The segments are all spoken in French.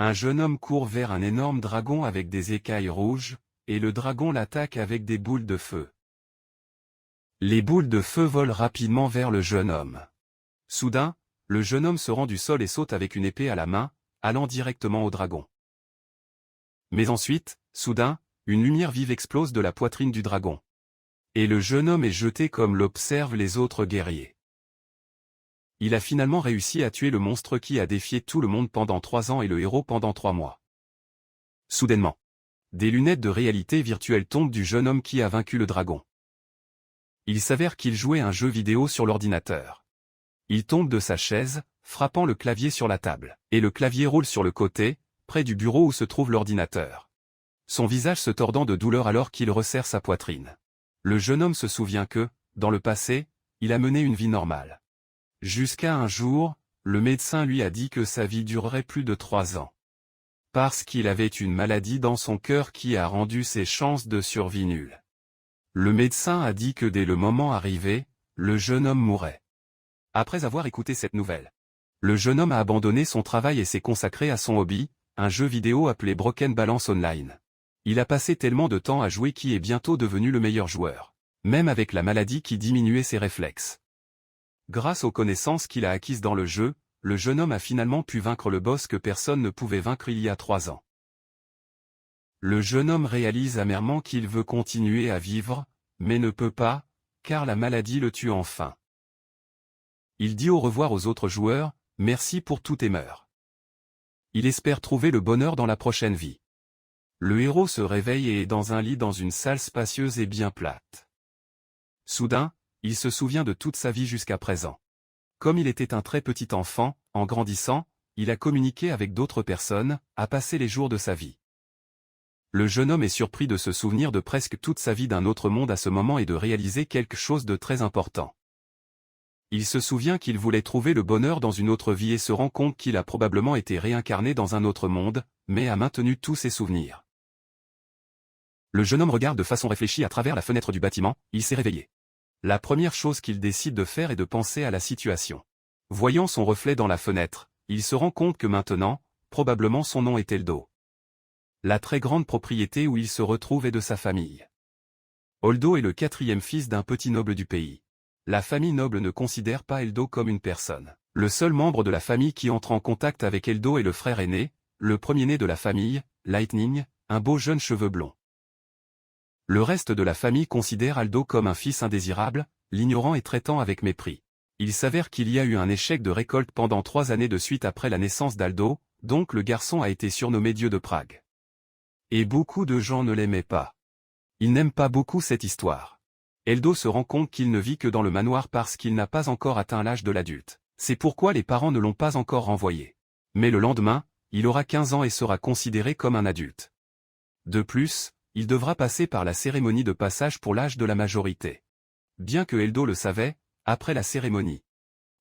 Un jeune homme court vers un énorme dragon avec des écailles rouges, et le dragon l'attaque avec des boules de feu. Les boules de feu volent rapidement vers le jeune homme. Soudain, le jeune homme se rend du sol et saute avec une épée à la main, allant directement au dragon. Mais ensuite, soudain, une lumière vive explose de la poitrine du dragon. Et le jeune homme est jeté comme l'observent les autres guerriers. Il a finalement réussi à tuer le monstre qui a défié tout le monde pendant 3 ans et le héros pendant 3 mois. Soudainement, des lunettes de réalité virtuelle tombent du jeune homme qui a vaincu le dragon. Il s'avère qu'il jouait un jeu vidéo sur l'ordinateur. Il tombe de sa chaise, frappant le clavier sur la table, et le clavier roule sur le côté, près du bureau où se trouve l'ordinateur. Son visage se tordant de douleur alors qu'il resserre sa poitrine. Le jeune homme se souvient que, dans le passé, il a mené une vie normale. Jusqu'à un jour, le médecin lui a dit que sa vie durerait plus de 3 ans. Parce qu'il avait une maladie dans son cœur qui a rendu ses chances de survie nulles. Le médecin a dit que dès le moment arrivé, le jeune homme mourrait. Après avoir écouté cette nouvelle, le jeune homme a abandonné son travail et s'est consacré à son hobby, un jeu vidéo appelé Broken Balance Online. Il a passé tellement de temps à jouer qu'il est bientôt devenu le meilleur joueur, même avec la maladie qui diminuait ses réflexes. Grâce aux connaissances qu'il a acquises dans le jeu, le jeune homme a finalement pu vaincre le boss que personne ne pouvait vaincre il y a 3 ans. Le jeune homme réalise amèrement qu'il veut continuer à vivre, mais ne peut pas, car la maladie le tue enfin. Il dit au revoir aux autres joueurs, merci pour tout et meurt. Il espère trouver le bonheur dans la prochaine vie. Le héros se réveille et est dans un lit dans une salle spacieuse et bien plate. Soudain, il se souvient de toute sa vie jusqu'à présent. Comme il était un très petit enfant, en grandissant, il a communiqué avec d'autres personnes, a passé les jours de sa vie. Le jeune homme est surpris de se souvenir de presque toute sa vie d'un autre monde à ce moment et de réaliser quelque chose de très important. Il se souvient qu'il voulait trouver le bonheur dans une autre vie et se rend compte qu'il a probablement été réincarné dans un autre monde, mais a maintenu tous ses souvenirs. Le jeune homme regarde de façon réfléchie à travers la fenêtre du bâtiment, il s'est réveillé. La première chose qu'il décide de faire est de penser à la situation. Voyant son reflet dans la fenêtre, il se rend compte que maintenant, probablement son nom est Eldo. La très grande propriété où il se retrouve est de sa famille. Eldo est le 4e fils d'un petit noble du pays. La famille noble ne considère pas Eldo comme une personne. Le seul membre de la famille qui entre en contact avec Eldo est le frère aîné, le premier-né de la famille, Lightning, un beau jeune cheveux blonds. Le reste de la famille considère Aldo comme un fils indésirable, l'ignorant et traitant avec mépris. Il s'avère qu'il y a eu un échec de récolte pendant 3 années de suite après la naissance d'Aldo, donc le garçon a été surnommé Dieu de Prague. Et beaucoup de gens ne l'aimaient pas. Ils n'aiment pas beaucoup cette histoire. Eldo se rend compte qu'il ne vit que dans le manoir parce qu'il n'a pas encore atteint l'âge de l'adulte. C'est pourquoi les parents ne l'ont pas encore renvoyé. Mais le lendemain, il aura 15 ans et sera considéré comme un adulte. De plus, il devra passer par la cérémonie de passage pour l'âge de la majorité. Bien que Eldo le savait, après la cérémonie,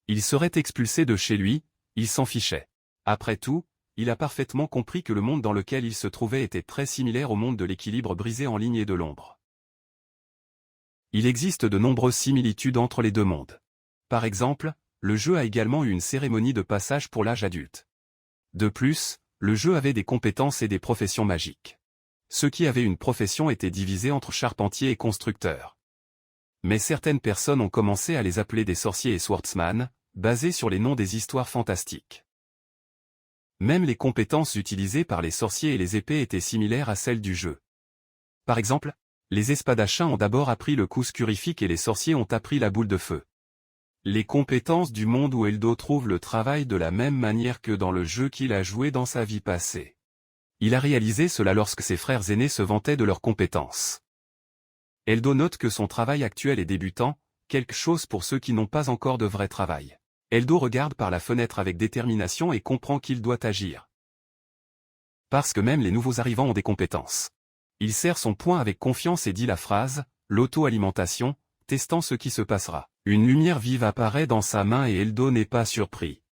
il serait expulsé de chez lui, il s'en fichait. Après tout, il a parfaitement compris que le monde dans lequel il se trouvait était très similaire au monde de l'équilibre brisé en ligne et de l'ombre. Il existe de nombreuses similitudes entre les deux mondes. Par exemple, le jeu a également eu une cérémonie de passage pour l'âge adulte. De plus, le jeu avait des compétences et des professions magiques. Ceux qui avaient une profession étaient divisés entre charpentiers et constructeurs. Mais certaines personnes ont commencé à les appeler des sorciers et swordsman, basés sur les noms des histoires fantastiques. Même les compétences utilisées par les sorciers et les épées étaient similaires à celles du jeu. Par exemple, les espadachins ont d'abord appris le coup scurifique et les sorciers ont appris la boule de feu. Les compétences du monde où Eldo trouve le travail de la même manière que dans le jeu qu'il a joué dans sa vie passée. Il a réalisé cela lorsque ses frères aînés se vantaient de leurs compétences. Eldo note que son travail actuel est débutant, quelque chose pour ceux qui n'ont pas encore de vrai travail. Eldo regarde par la fenêtre avec détermination et comprend qu'il doit agir. Parce que même les nouveaux arrivants ont des compétences. Il serre son poing avec confiance et dit la phrase, l'auto-alimentation, testant ce qui se passera. Une lumière vive apparaît dans sa main et Eldo n'est pas surpris.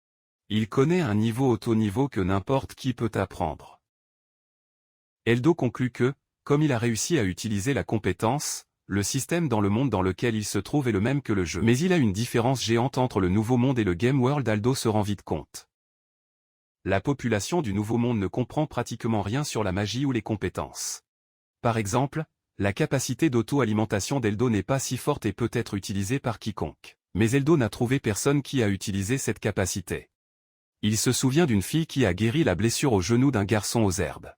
Il connaît un niveau auto-niveau que n'importe qui peut apprendre. Eldo conclut que, comme il a réussi à utiliser la compétence, le système dans le monde dans lequel il se trouve est le même que le jeu. Mais il a une différence géante entre le nouveau monde et le game world. Eldo se rend vite compte. la population du Nouveau Monde ne comprend pratiquement rien sur la magie ou les compétences. Par exemple, la capacité d'auto-alimentation d'Eldo n'est pas si forte et peut être utilisée par quiconque. Mais Eldo n'a trouvé personne qui a utilisé cette capacité. Il se souvient d'une fille qui a guéri la blessure au genou d'un garçon aux herbes.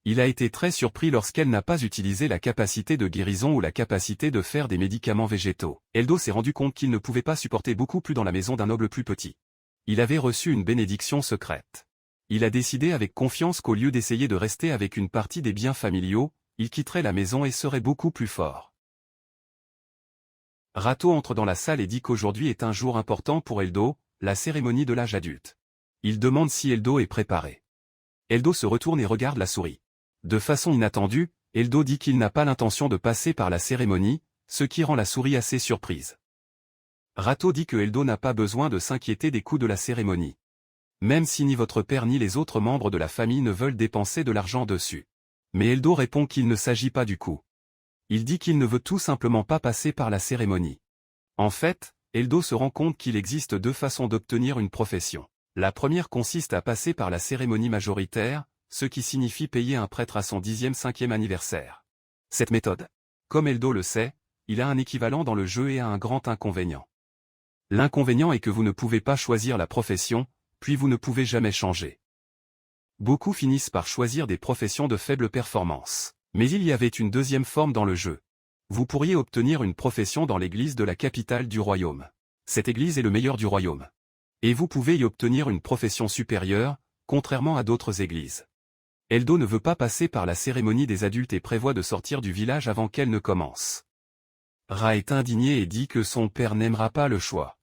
Il a été très surpris lorsqu'elle n'a pas utilisé la capacité de guérison ou la capacité de faire des médicaments végétaux. Eldo s'est rendu compte qu'il ne pouvait pas supporter beaucoup plus dans la maison d'un noble plus petit. Il avait reçu une bénédiction secrète. Il a décidé avec confiance qu'au lieu d'essayer de rester avec une partie des biens familiaux, il quitterait la maison et serait beaucoup plus fort. Rato entre dans la salle et dit qu'aujourd'hui est un jour important pour Eldo, la cérémonie de l'âge adulte. Il demande si Eldo est préparé. Eldo se retourne et regarde la souris. De façon inattendue, Eldo dit qu'il n'a pas l'intention de passer par la cérémonie, ce qui rend la souris assez surprise. Rato dit que Eldo n'a pas besoin de s'inquiéter des coûts de la cérémonie. Même si ni votre père ni les autres membres de la famille ne veulent dépenser de l'argent dessus. Mais Eldo répond qu'il ne s'agit pas du coût. Il dit qu'il ne veut tout simplement pas passer par la cérémonie. En fait, Eldo se rend compte qu'il existe deux façons d'obtenir une profession. La première consiste à passer par la cérémonie majoritaire, ce qui signifie payer un prêtre à son 10e-5e anniversaire. Cette méthode, comme Eldo le sait, il a un équivalent dans le jeu et a un grand inconvénient. L'inconvénient est que vous ne pouvez pas choisir la profession, puis vous ne pouvez jamais changer. Beaucoup finissent par choisir des professions de faible performance. Mais il y avait une deuxième forme dans le jeu. Vous pourriez obtenir une profession dans l'église de la capitale du royaume. Cette église est le meilleur du royaume. Et vous pouvez y obtenir une profession supérieure, contrairement à d'autres églises. Eldo ne veut pas passer par la cérémonie des adultes et prévoit de sortir du village avant qu'elle ne commence. Ra est indigné et dit que son père n'aimera pas le choix.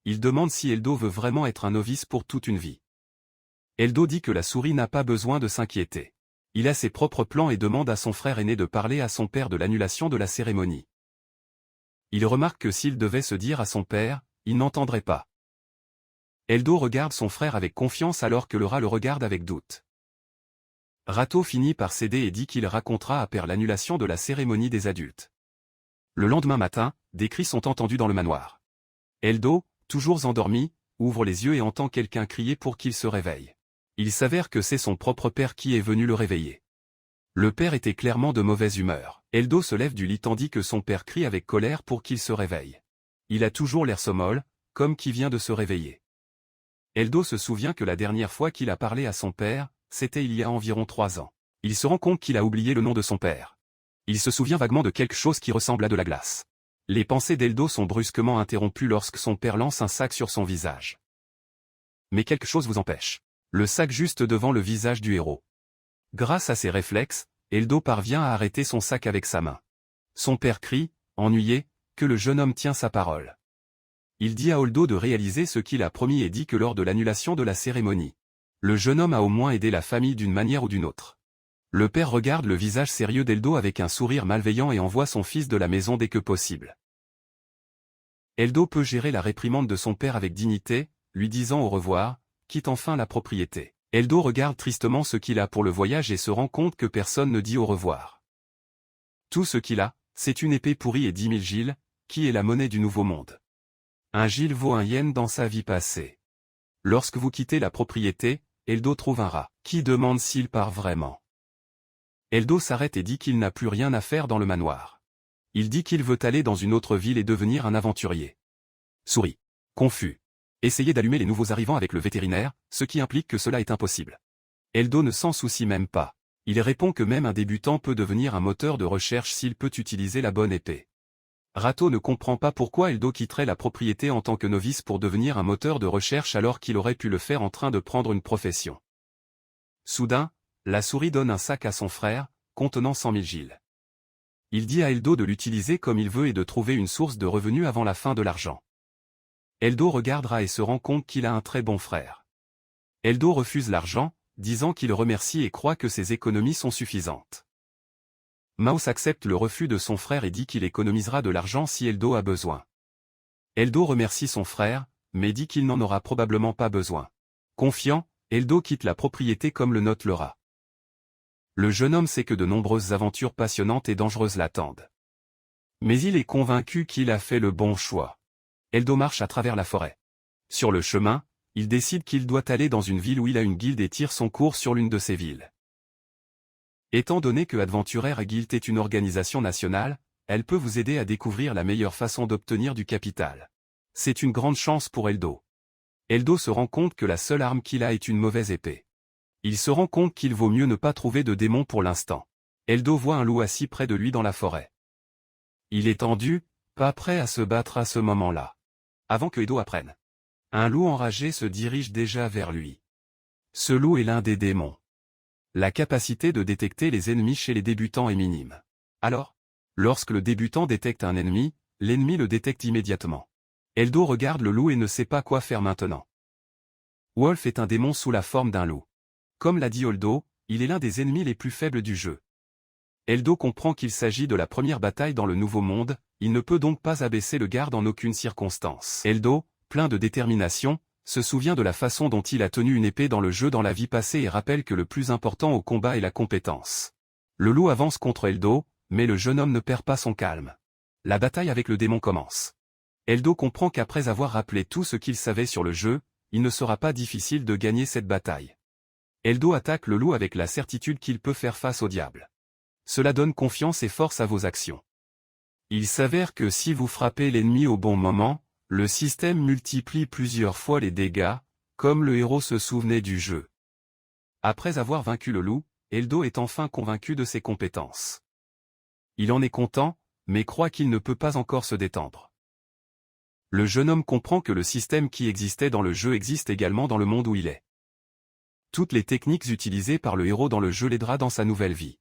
Il demande si Eldo veut vraiment être un novice pour toute une vie. Eldo dit que la souris n'a pas besoin de s'inquiéter. Il a ses propres plans et demande à son frère aîné de parler à son père de l'annulation de la cérémonie. Il remarque que s'il devait se dire à son père, il n'entendrait pas. Eldo regarde son frère avec confiance alors que le rat le regarde avec doute. Rato finit par céder et dit qu'il racontera à père l'annulation de la cérémonie des adultes. Le lendemain matin, des cris sont entendus dans le manoir. Eldo, toujours endormi, ouvre les yeux et entend quelqu'un crier pour qu'il se réveille. Il s'avère que c'est son propre père qui est venu le réveiller. Le père était clairement de mauvaise humeur. Eldo se lève du lit tandis que son père crie avec colère pour qu'il se réveille. Il a toujours l'air somnolent, comme qui vient de se réveiller. Eldo se souvient que la dernière fois qu'il a parlé à son père, c'était il y a environ 3 ans. Il se rend compte qu'il a oublié le nom de son père. Il se souvient vaguement de quelque chose qui ressemble à de la glace. Les pensées d'Eldo sont brusquement interrompues lorsque son père lance un sac sur son visage. Mais quelque chose vous empêche. Le sac juste devant le visage du héros. Grâce à ses réflexes, Eldo parvient à arrêter son sac avec sa main. Son père crie, ennuyé, que le jeune homme tient sa parole. Il dit à Eldo de réaliser ce qu'il a promis et dit que lors de l'annulation de la cérémonie, le jeune homme a au moins aidé la famille d'une manière ou d'une autre. Le père regarde le visage sérieux d'Eldo avec un sourire malveillant et envoie son fils de la maison dès que possible. Eldo peut gérer la réprimande de son père avec dignité, lui disant au revoir, quitte enfin la propriété. Eldo regarde tristement ce qu'il a pour le voyage et se rend compte que personne ne dit au revoir. Tout ce qu'il a, c'est une épée pourrie et 10 000 giles, qui est la monnaie du Nouveau Monde. Un gile vaut un yen dans sa vie passée. Lorsque vous quittez la propriété, Eldo trouve un rat, qui demande s'il part vraiment. Eldo s'arrête et dit qu'il n'a plus rien à faire dans le manoir. Il dit qu'il veut aller dans une autre ville et devenir un aventurier. Sourit. Confus. Essayez d'allumer les nouveaux arrivants avec le vétérinaire, ce qui implique que cela est impossible. Eldo ne s'en soucie même pas. Il répond que même un débutant peut devenir un moteur de recherche s'il peut utiliser la bonne épée. Rato ne comprend pas pourquoi Eldo quitterait la propriété en tant que novice pour devenir un moteur de recherche alors qu'il aurait pu le faire en train de prendre une profession. Soudain, la souris donne un sac à son frère, contenant 100 000 giles. Il dit à Eldo de l'utiliser comme il veut et de trouver une source de revenus avant la fin de l'argent. Eldo regardera et se rend compte qu'il a un très bon frère. Eldo refuse l'argent, disant qu'il remercie et croit que ses économies sont suffisantes. Mouse accepte le refus de son frère et dit qu'il économisera de l'argent si Eldo a besoin. Eldo remercie son frère, mais dit qu'il n'en aura probablement pas besoin. Confiant, Eldo quitte la propriété comme le note le rat. Le jeune homme sait que de nombreuses aventures passionnantes et dangereuses l'attendent. Mais il est convaincu qu'il a fait le bon choix. Eldo marche à travers la forêt. Sur le chemin, Il décide qu'il doit aller dans une ville où il a une guilde et tire son cours sur l'une de ces villes. Étant donné que Adventurer Guild est une organisation nationale, elle peut vous aider à découvrir la meilleure façon d'obtenir du capital. C'est une grande chance pour Eldo. Eldo se rend compte que la seule arme qu'il a est une mauvaise épée. Il se rend compte qu'il vaut mieux ne pas trouver de démon pour l'instant. Eldo voit un loup assis près de lui dans la forêt. Il est tendu, pas prêt à se battre à ce moment-là. Avant que Eldo apprenne. Un loup enragé se dirige déjà vers lui. Ce loup est l'un des démons. La capacité de détecter les ennemis chez les débutants est minime. Alors, lorsque le débutant détecte un ennemi, l'ennemi le détecte immédiatement. Eldo regarde le loup et ne sait pas quoi faire maintenant. Wolf est un démon sous la forme d'un loup. Comme l'a dit Eldo, il est l'un des ennemis les plus faibles du jeu. Eldo comprend qu'il s'agit de la première bataille dans le Nouveau Monde, il ne peut donc pas abaisser le garde en aucune circonstance. Eldo, plein de détermination, se souvient de la façon dont il a tenu une épée dans le jeu dans la vie passée et rappelle que le plus important au combat est la compétence. Le loup avance contre Eldo, mais le jeune homme ne perd pas son calme. La bataille avec le démon commence. Eldo comprend qu'après avoir rappelé tout ce qu'il savait sur le jeu, il ne sera pas difficile de gagner cette bataille. Eldo attaque le loup avec la certitude qu'il peut faire face au diable. Cela donne confiance et force à vos actions. Il s'avère que si vous frappez l'ennemi au bon moment, le système multiplie plusieurs fois les dégâts, comme le héros se souvenait du jeu. Après avoir vaincu le loup, Eldo est enfin convaincu de ses compétences. Il en est content, mais croit qu'il ne peut pas encore se détendre. Le jeune homme comprend que le système qui existait dans le jeu existe également dans le monde où il est. Toutes les techniques utilisées par le héros dans le jeu l'aidera dans sa nouvelle vie.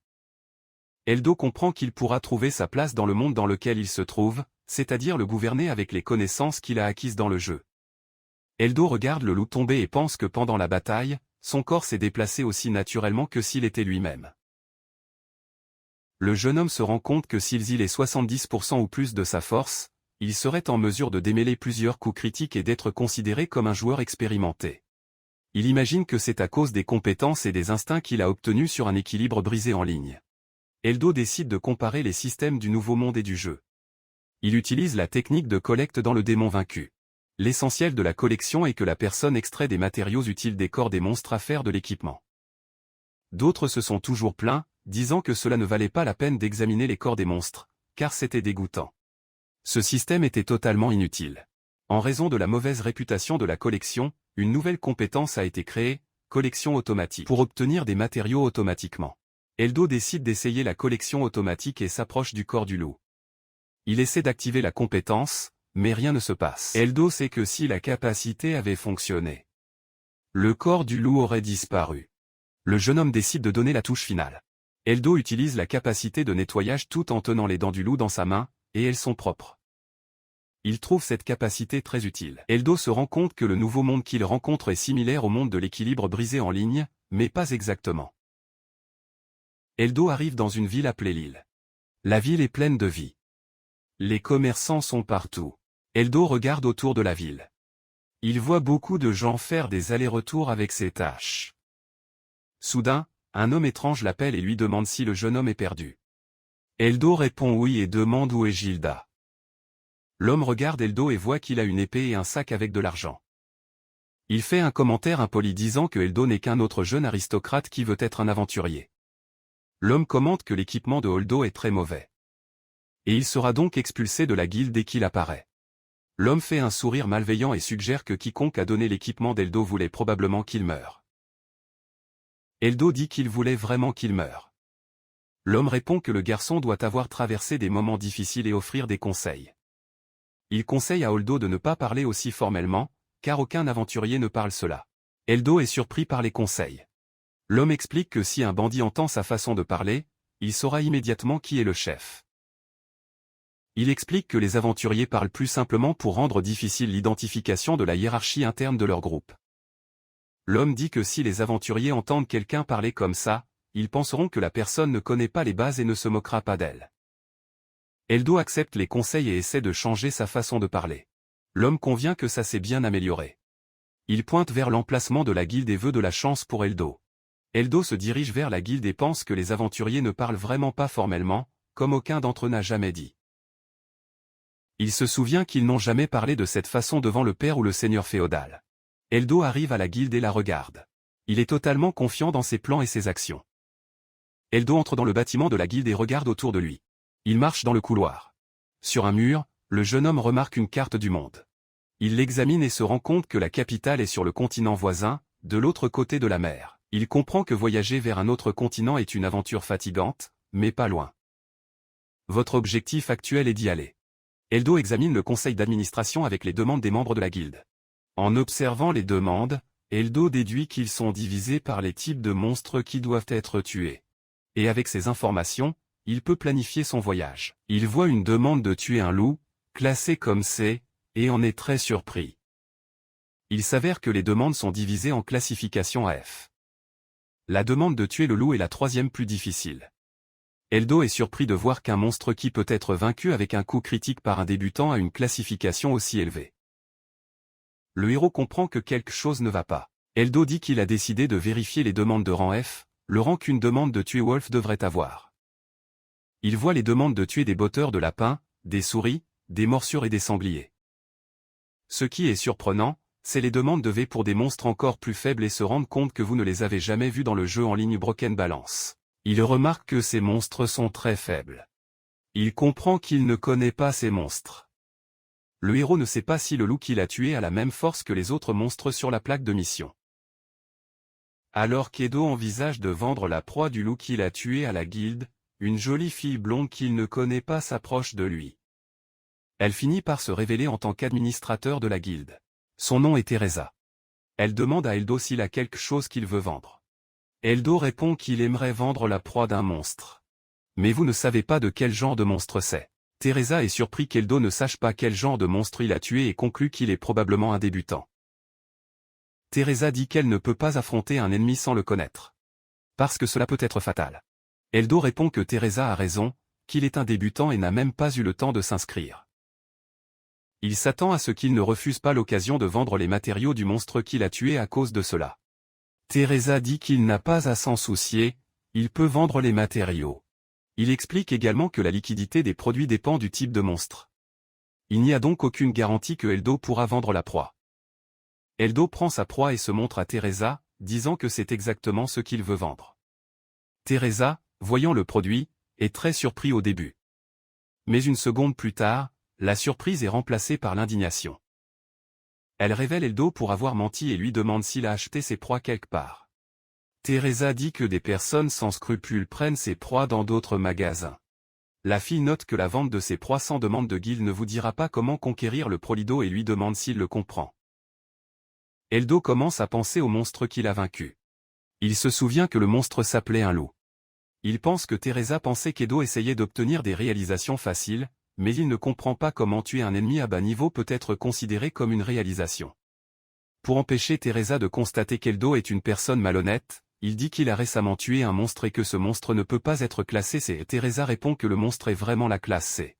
Eldo comprend qu'il pourra trouver sa place dans le monde dans lequel il se trouve, c'est-à-dire le gouverner avec les connaissances qu'il a acquises dans le jeu. Eldo regarde le loup tomber et pense que pendant la bataille, son corps s'est déplacé aussi naturellement que s'il était lui-même. Le jeune homme se rend compte que s'il y les 70% ou plus de sa force, il serait en mesure de démêler plusieurs coups critiques et d'être considéré comme un joueur expérimenté. Il imagine que c'est à cause des compétences et des instincts qu'il a obtenus sur un équilibre brisé en ligne. Eldo décide de comparer les systèmes du Nouveau Monde et du jeu. Il utilise la technique de collecte dans le démon vaincu. L'essentiel de la collection est que la personne extrait des matériaux utiles des corps des monstres à faire de l'équipement. D'autres se sont toujours plaints, disant que cela ne valait pas la peine d'examiner les corps des monstres, car c'était dégoûtant. Ce système était totalement inutile. En raison de la mauvaise réputation de la collection, une nouvelle compétence a été créée, collection automatique, pour obtenir des matériaux automatiquement. Eldo décide d'essayer la collection automatique et s'approche du corps du loup. Il essaie d'activer la compétence, mais rien ne se passe. Eldo sait que si la capacité avait fonctionné, le corps du loup aurait disparu. Le jeune homme décide de donner la touche finale. Eldo utilise la capacité de nettoyage tout en tenant les dents du loup dans sa main, et elles sont propres. Il trouve cette capacité très utile. Eldo se rend compte que le nouveau monde qu'il rencontre est similaire au monde de l'équilibre brisé en ligne, mais pas exactement. Eldo arrive dans une ville appelée Lille. La ville est pleine de vie. Les commerçants sont partout. Eldo regarde autour de la ville. Il voit beaucoup de gens faire des allers-retours avec ses tâches. Soudain, un homme étrange l'appelle et lui demande si le jeune homme est perdu. Eldo répond oui et demande où est Gilda. L'homme regarde Eldo et voit qu'il a une épée et un sac avec de l'argent. Il fait un commentaire impoli disant que Eldo n'est qu'un autre jeune aristocrate qui veut être un aventurier. L'homme commente que l'équipement de Eldo est très mauvais. Et il sera donc expulsé de la guilde dès qu'il apparaît. L'homme fait un sourire malveillant et suggère que quiconque a donné l'équipement d'Eldo voulait probablement qu'il meure. Eldo dit qu'il voulait vraiment qu'il meure. L'homme répond que le garçon doit avoir traversé des moments difficiles et offrir des conseils. Il conseille à Eldo de ne pas parler aussi formellement, car aucun aventurier ne parle cela. Eldo est surpris par les conseils. L'homme explique que si un bandit entend sa façon de parler, il saura immédiatement qui est le chef. Il explique que les aventuriers parlent plus simplement pour rendre difficile l'identification de la hiérarchie interne de leur groupe. L'homme dit que si les aventuriers entendent quelqu'un parler comme ça, ils penseront que la personne ne connaît pas les bases et ne se moquera pas d'elle. Eldo accepte les conseils et essaie de changer sa façon de parler. L'homme convient que ça s'est bien amélioré. Il pointe vers l'emplacement de la guilde et veut de la chance pour Eldo. Eldo se dirige vers la guilde et pense que les aventuriers ne parlent vraiment pas formellement, comme aucun d'entre eux n'a jamais dit. Il se souvient qu'ils n'ont jamais parlé de cette façon devant le père ou le seigneur féodal. Eldo arrive à la guilde et la regarde. Il est totalement confiant dans ses plans et ses actions. Eldo entre dans le bâtiment de la guilde et regarde autour de lui. Il marche dans le couloir. Sur un mur, le jeune homme remarque une carte du monde. Il l'examine et se rend compte que la capitale est sur le continent voisin, de l'autre côté de la mer. Il comprend que voyager vers un autre continent est une aventure fatigante, mais pas loin. Votre objectif actuel est d'y aller. Eldo examine le conseil d'administration avec les demandes des membres de la guilde. En observant les demandes, Eldo déduit qu'ils sont divisés par les types de monstres qui doivent être tués. Et avec ces informations, il peut planifier son voyage. Il voit une demande de tuer un loup, classé comme C, et en est très surpris. Il s'avère que les demandes sont divisées en classification à F. La demande de tuer le loup est la troisième plus difficile. Eldo est surpris de voir qu'un monstre qui peut être vaincu avec un coup critique par un débutant a une classification aussi élevée. Le héros comprend que quelque chose ne va pas. Eldo dit qu'il a décidé de vérifier les demandes de rang F, le rang qu'une demande de tuer Wolf devrait avoir. Il voit les demandes de tuer des botteurs de lapins, des souris, des morsures et des sangliers. Ce qui est surprenant, c'est les demandes de V pour des monstres encore plus faibles et se rendre compte que vous ne les avez jamais vus dans le jeu en ligne Broken Balance. Il remarque que ces monstres sont très faibles. Il comprend qu'il ne connaît pas ces monstres. Le héros ne sait pas si le loup qu'il a tué a la même force que les autres monstres sur la plaque de mission. Alors qu'Edo envisage de vendre la proie du loup qu'il a tué à la guilde, une jolie fille blonde qu'il ne connaît pas s'approche de lui. Elle finit par se révéler en tant qu'administrateur de la guilde. Son nom est Teresa. Elle demande à Eldo s'il a quelque chose qu'il veut vendre. Eldo répond qu'il aimerait vendre la proie d'un monstre. Mais vous ne savez pas de quel genre de monstre c'est. Teresa est surpris qu'Eldo ne sache pas quel genre de monstre il a tué et conclut qu'il est probablement un débutant. Teresa dit qu'elle ne peut pas affronter un ennemi sans le connaître. Parce que cela peut être fatal. Eldo répond que Teresa a raison, qu'il est un débutant et n'a même pas eu le temps de s'inscrire. Il s'attend à ce qu'il ne refuse pas l'occasion de vendre les matériaux du monstre qu'il a tué à cause de cela. Teresa dit qu'il n'a pas à s'en soucier, il peut vendre les matériaux. Il explique également que la liquidité des produits dépend du type de monstre. Il n'y a donc aucune garantie que Eldo pourra vendre la proie. Eldo prend sa proie et se montre à Teresa, disant que c'est exactement ce qu'il veut vendre. Teresa, voyant le produit, est très surpris au début. Mais une seconde plus tard, la surprise est remplacée par l'indignation. Elle révèle Eldo pour avoir menti et lui demande s'il a acheté ses proies quelque part. Teresa dit que des personnes sans scrupules prennent ses proies dans d'autres magasins. La fille note que la vente de ses proies sans demande de guilde ne vous dira pas comment conquérir le Prolido et lui demande s'il le comprend. Eldo commence à penser au monstre qu'il a vaincu. Il se souvient que le monstre s'appelait un loup. Il pense que Teresa pensait qu'Edo essayait d'obtenir des réalisations faciles, mais il ne comprend pas comment tuer un ennemi à bas niveau peut être considéré comme une réalisation. Pour empêcher Teresa de constater qu'Eldo est une personne malhonnête, il dit qu'il a récemment tué un monstre et que ce monstre ne peut pas être classé C. Et Teresa répond que le monstre est vraiment la classe C.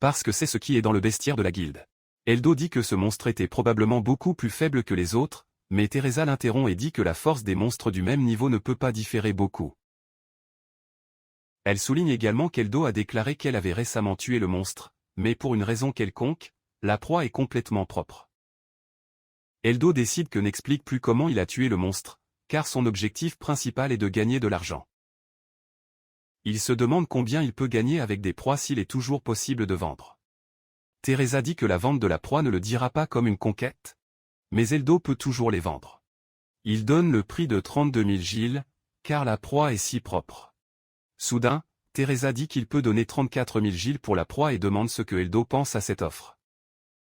Parce que c'est ce qui est dans le bestiaire de la guilde. Eldo dit que ce monstre était probablement beaucoup plus faible que les autres, mais Teresa l'interrompt et dit que la force des monstres du même niveau ne peut pas différer beaucoup. Elle souligne également qu'Eldo a déclaré qu'elle avait récemment tué le monstre, mais pour une raison quelconque, la proie est complètement propre. Eldo décide que n'explique plus comment il a tué le monstre, car son objectif principal est de gagner de l'argent. Il se demande combien il peut gagner avec des proies s'il est toujours possible de vendre. Teresa dit que la vente de la proie ne le dira pas comme une conquête. Mais Eldo peut toujours les vendre. Il donne le prix de 32 000 gilles, car la proie est si propre. Soudain, Teresa dit qu'il peut donner 34 000 gilles pour la proie et demande ce que Eldo pense à cette offre.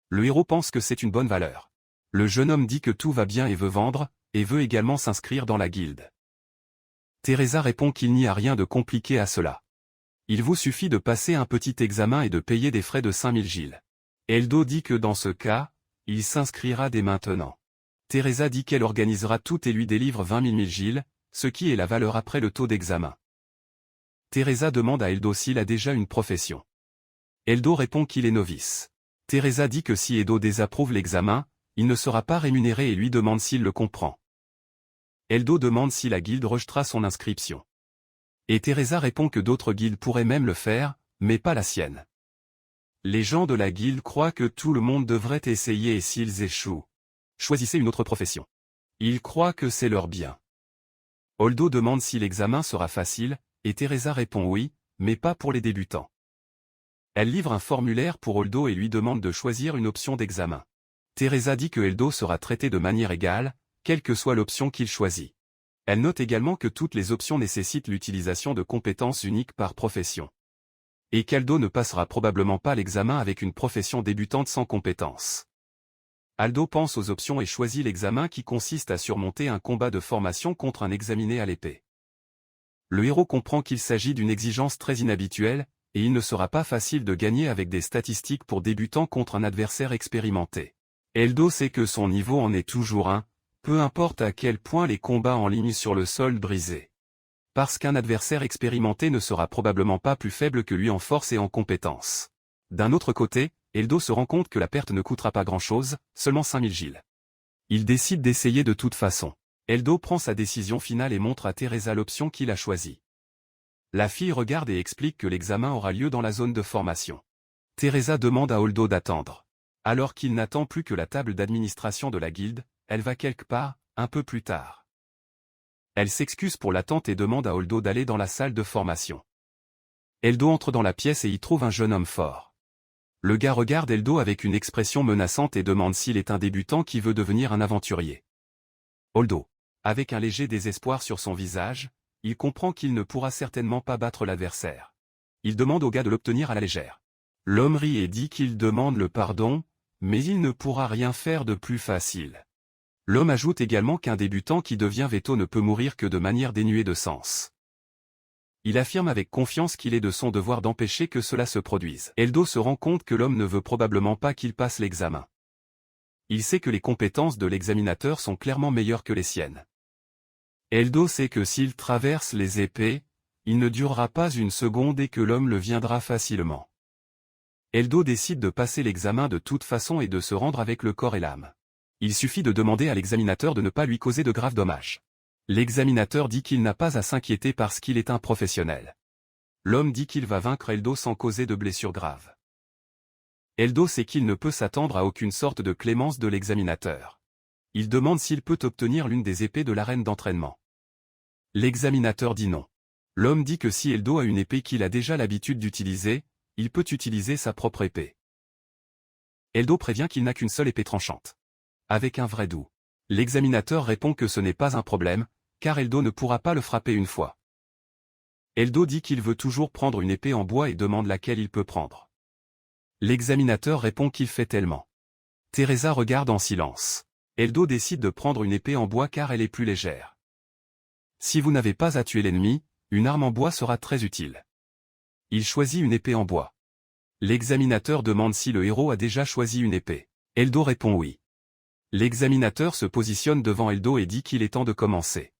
Le héros pense que c'est une bonne valeur. Le jeune homme dit que tout va bien et veut vendre, et veut également s'inscrire dans la guilde. Teresa répond qu'il n'y a rien de compliqué à cela. Il vous suffit de passer un petit examen et de payer des frais de 5 000 gilles. Eldo dit que dans ce cas, il s'inscrira dès maintenant. Teresa dit qu'elle organisera tout et lui délivre 20 000 gilles, ce qui est la valeur après le taux d'examen. Teresa demande à Eldo s'il a déjà une profession. Eldo répond qu'il est novice. Teresa dit que si Eldo désapprouve l'examen, il ne sera pas rémunéré et lui demande s'il le comprend. Eldo demande si la guilde rejetera son inscription. Et Teresa répond que d'autres guildes pourraient même le faire, mais pas la sienne. Les gens de la guilde croient que tout le monde devrait essayer et s'ils échouent, choisissez une autre profession. Ils croient que c'est leur bien. Holdo demande si l'examen sera facile, et Teresa répond oui, mais pas pour les débutants. Elle livre un formulaire pour Holdo et lui demande de choisir une option d'examen. Teresa dit que Holdo sera traité de manière égale, quelle que soit l'option qu'il choisit. Elle note également que toutes les options nécessitent l'utilisation de compétences uniques par profession. Et qu'Holdo ne passera probablement pas l'examen avec une profession débutante sans compétences. Holdo pense aux options et choisit l'examen qui consiste à surmonter un combat de formation contre un examiné à l'épée. Le héros comprend qu'il s'agit d'une exigence très inhabituelle, et il ne sera pas facile de gagner avec des statistiques pour débutants contre un adversaire expérimenté. Holdo sait que son niveau en est toujours un, peu importe à quel point les combats en ligne sur le sol brisé. Parce qu'un adversaire expérimenté ne sera probablement pas plus faible que lui en force et en compétences. D'un autre côté, Holdo se rend compte que la perte ne coûtera pas grand-chose, seulement 5000 gilles. Il décide d'essayer de toute façon. Holdo prend sa décision finale et montre à Teresa l'option qu'il a choisie. La fille regarde et explique que l'examen aura lieu dans la zone de formation. Teresa demande à Holdo d'attendre. Alors qu'il n'attend plus que la table d'administration de la guilde, elle va quelque part, un peu plus tard. Elle s'excuse pour l'attente et demande à Holdo d'aller dans la salle de formation. Holdo entre dans la pièce et y trouve un jeune homme fort. Le gars regarde Holdo avec une expression menaçante et demande s'il est un débutant qui veut devenir un aventurier. Holdo, avec un léger désespoir sur son visage, il comprend qu'il ne pourra certainement pas battre l'adversaire. Il demande au gars de l'obtenir à la légère. L'homme rit et dit qu'il demande le pardon, mais il ne pourra rien faire de plus facile. L'homme ajoute également qu'un débutant qui devient veto ne peut mourir que de manière dénuée de sens. Il affirme avec confiance qu'il est de son devoir d'empêcher que cela se produise. Holdo se rend compte que l'homme ne veut probablement pas qu'il passe l'examen. Il sait que les compétences de l'examinateur sont clairement meilleures que les siennes. Holdo sait que s'il traverse les épées, il ne durera pas une seconde et que l'homme le viendra facilement. Holdo décide de passer l'examen de toute façon et de se rendre avec le corps et l'âme. Il suffit de demander à l'examinateur de ne pas lui causer de graves dommages. L'examinateur dit qu'il n'a pas à s'inquiéter parce qu'il est un professionnel. L'homme dit qu'il va vaincre Holdo sans causer de blessures graves. Holdo sait qu'il ne peut s'attendre à aucune sorte de clémence de l'examinateur. Il demande s'il peut obtenir l'une des épées de l'arène d'entraînement. L'examinateur dit non. L'homme dit que si Holdo a une épée qu'il a déjà l'habitude d'utiliser, il peut utiliser sa propre épée. Holdo prévient qu'il n'a qu'une seule épée tranchante. Avec un vrai doux. L'examinateur répond que ce n'est pas un problème, car Holdo ne pourra pas le frapper une fois. Holdo dit qu'il veut toujours prendre une épée en bois et demande laquelle il peut prendre. L'examinateur répond qu'il fait tellement. Teresa regarde en silence. Holdo décide de prendre une épée en bois car elle est plus légère. Si vous n'avez pas à tuer l'ennemi, une arme en bois sera très utile. Il choisit une épée en bois. L'examinateur demande si le héros a déjà choisi une épée. Holdo répond oui. L'examinateur se positionne devant Holdo et dit qu'il est temps de commencer.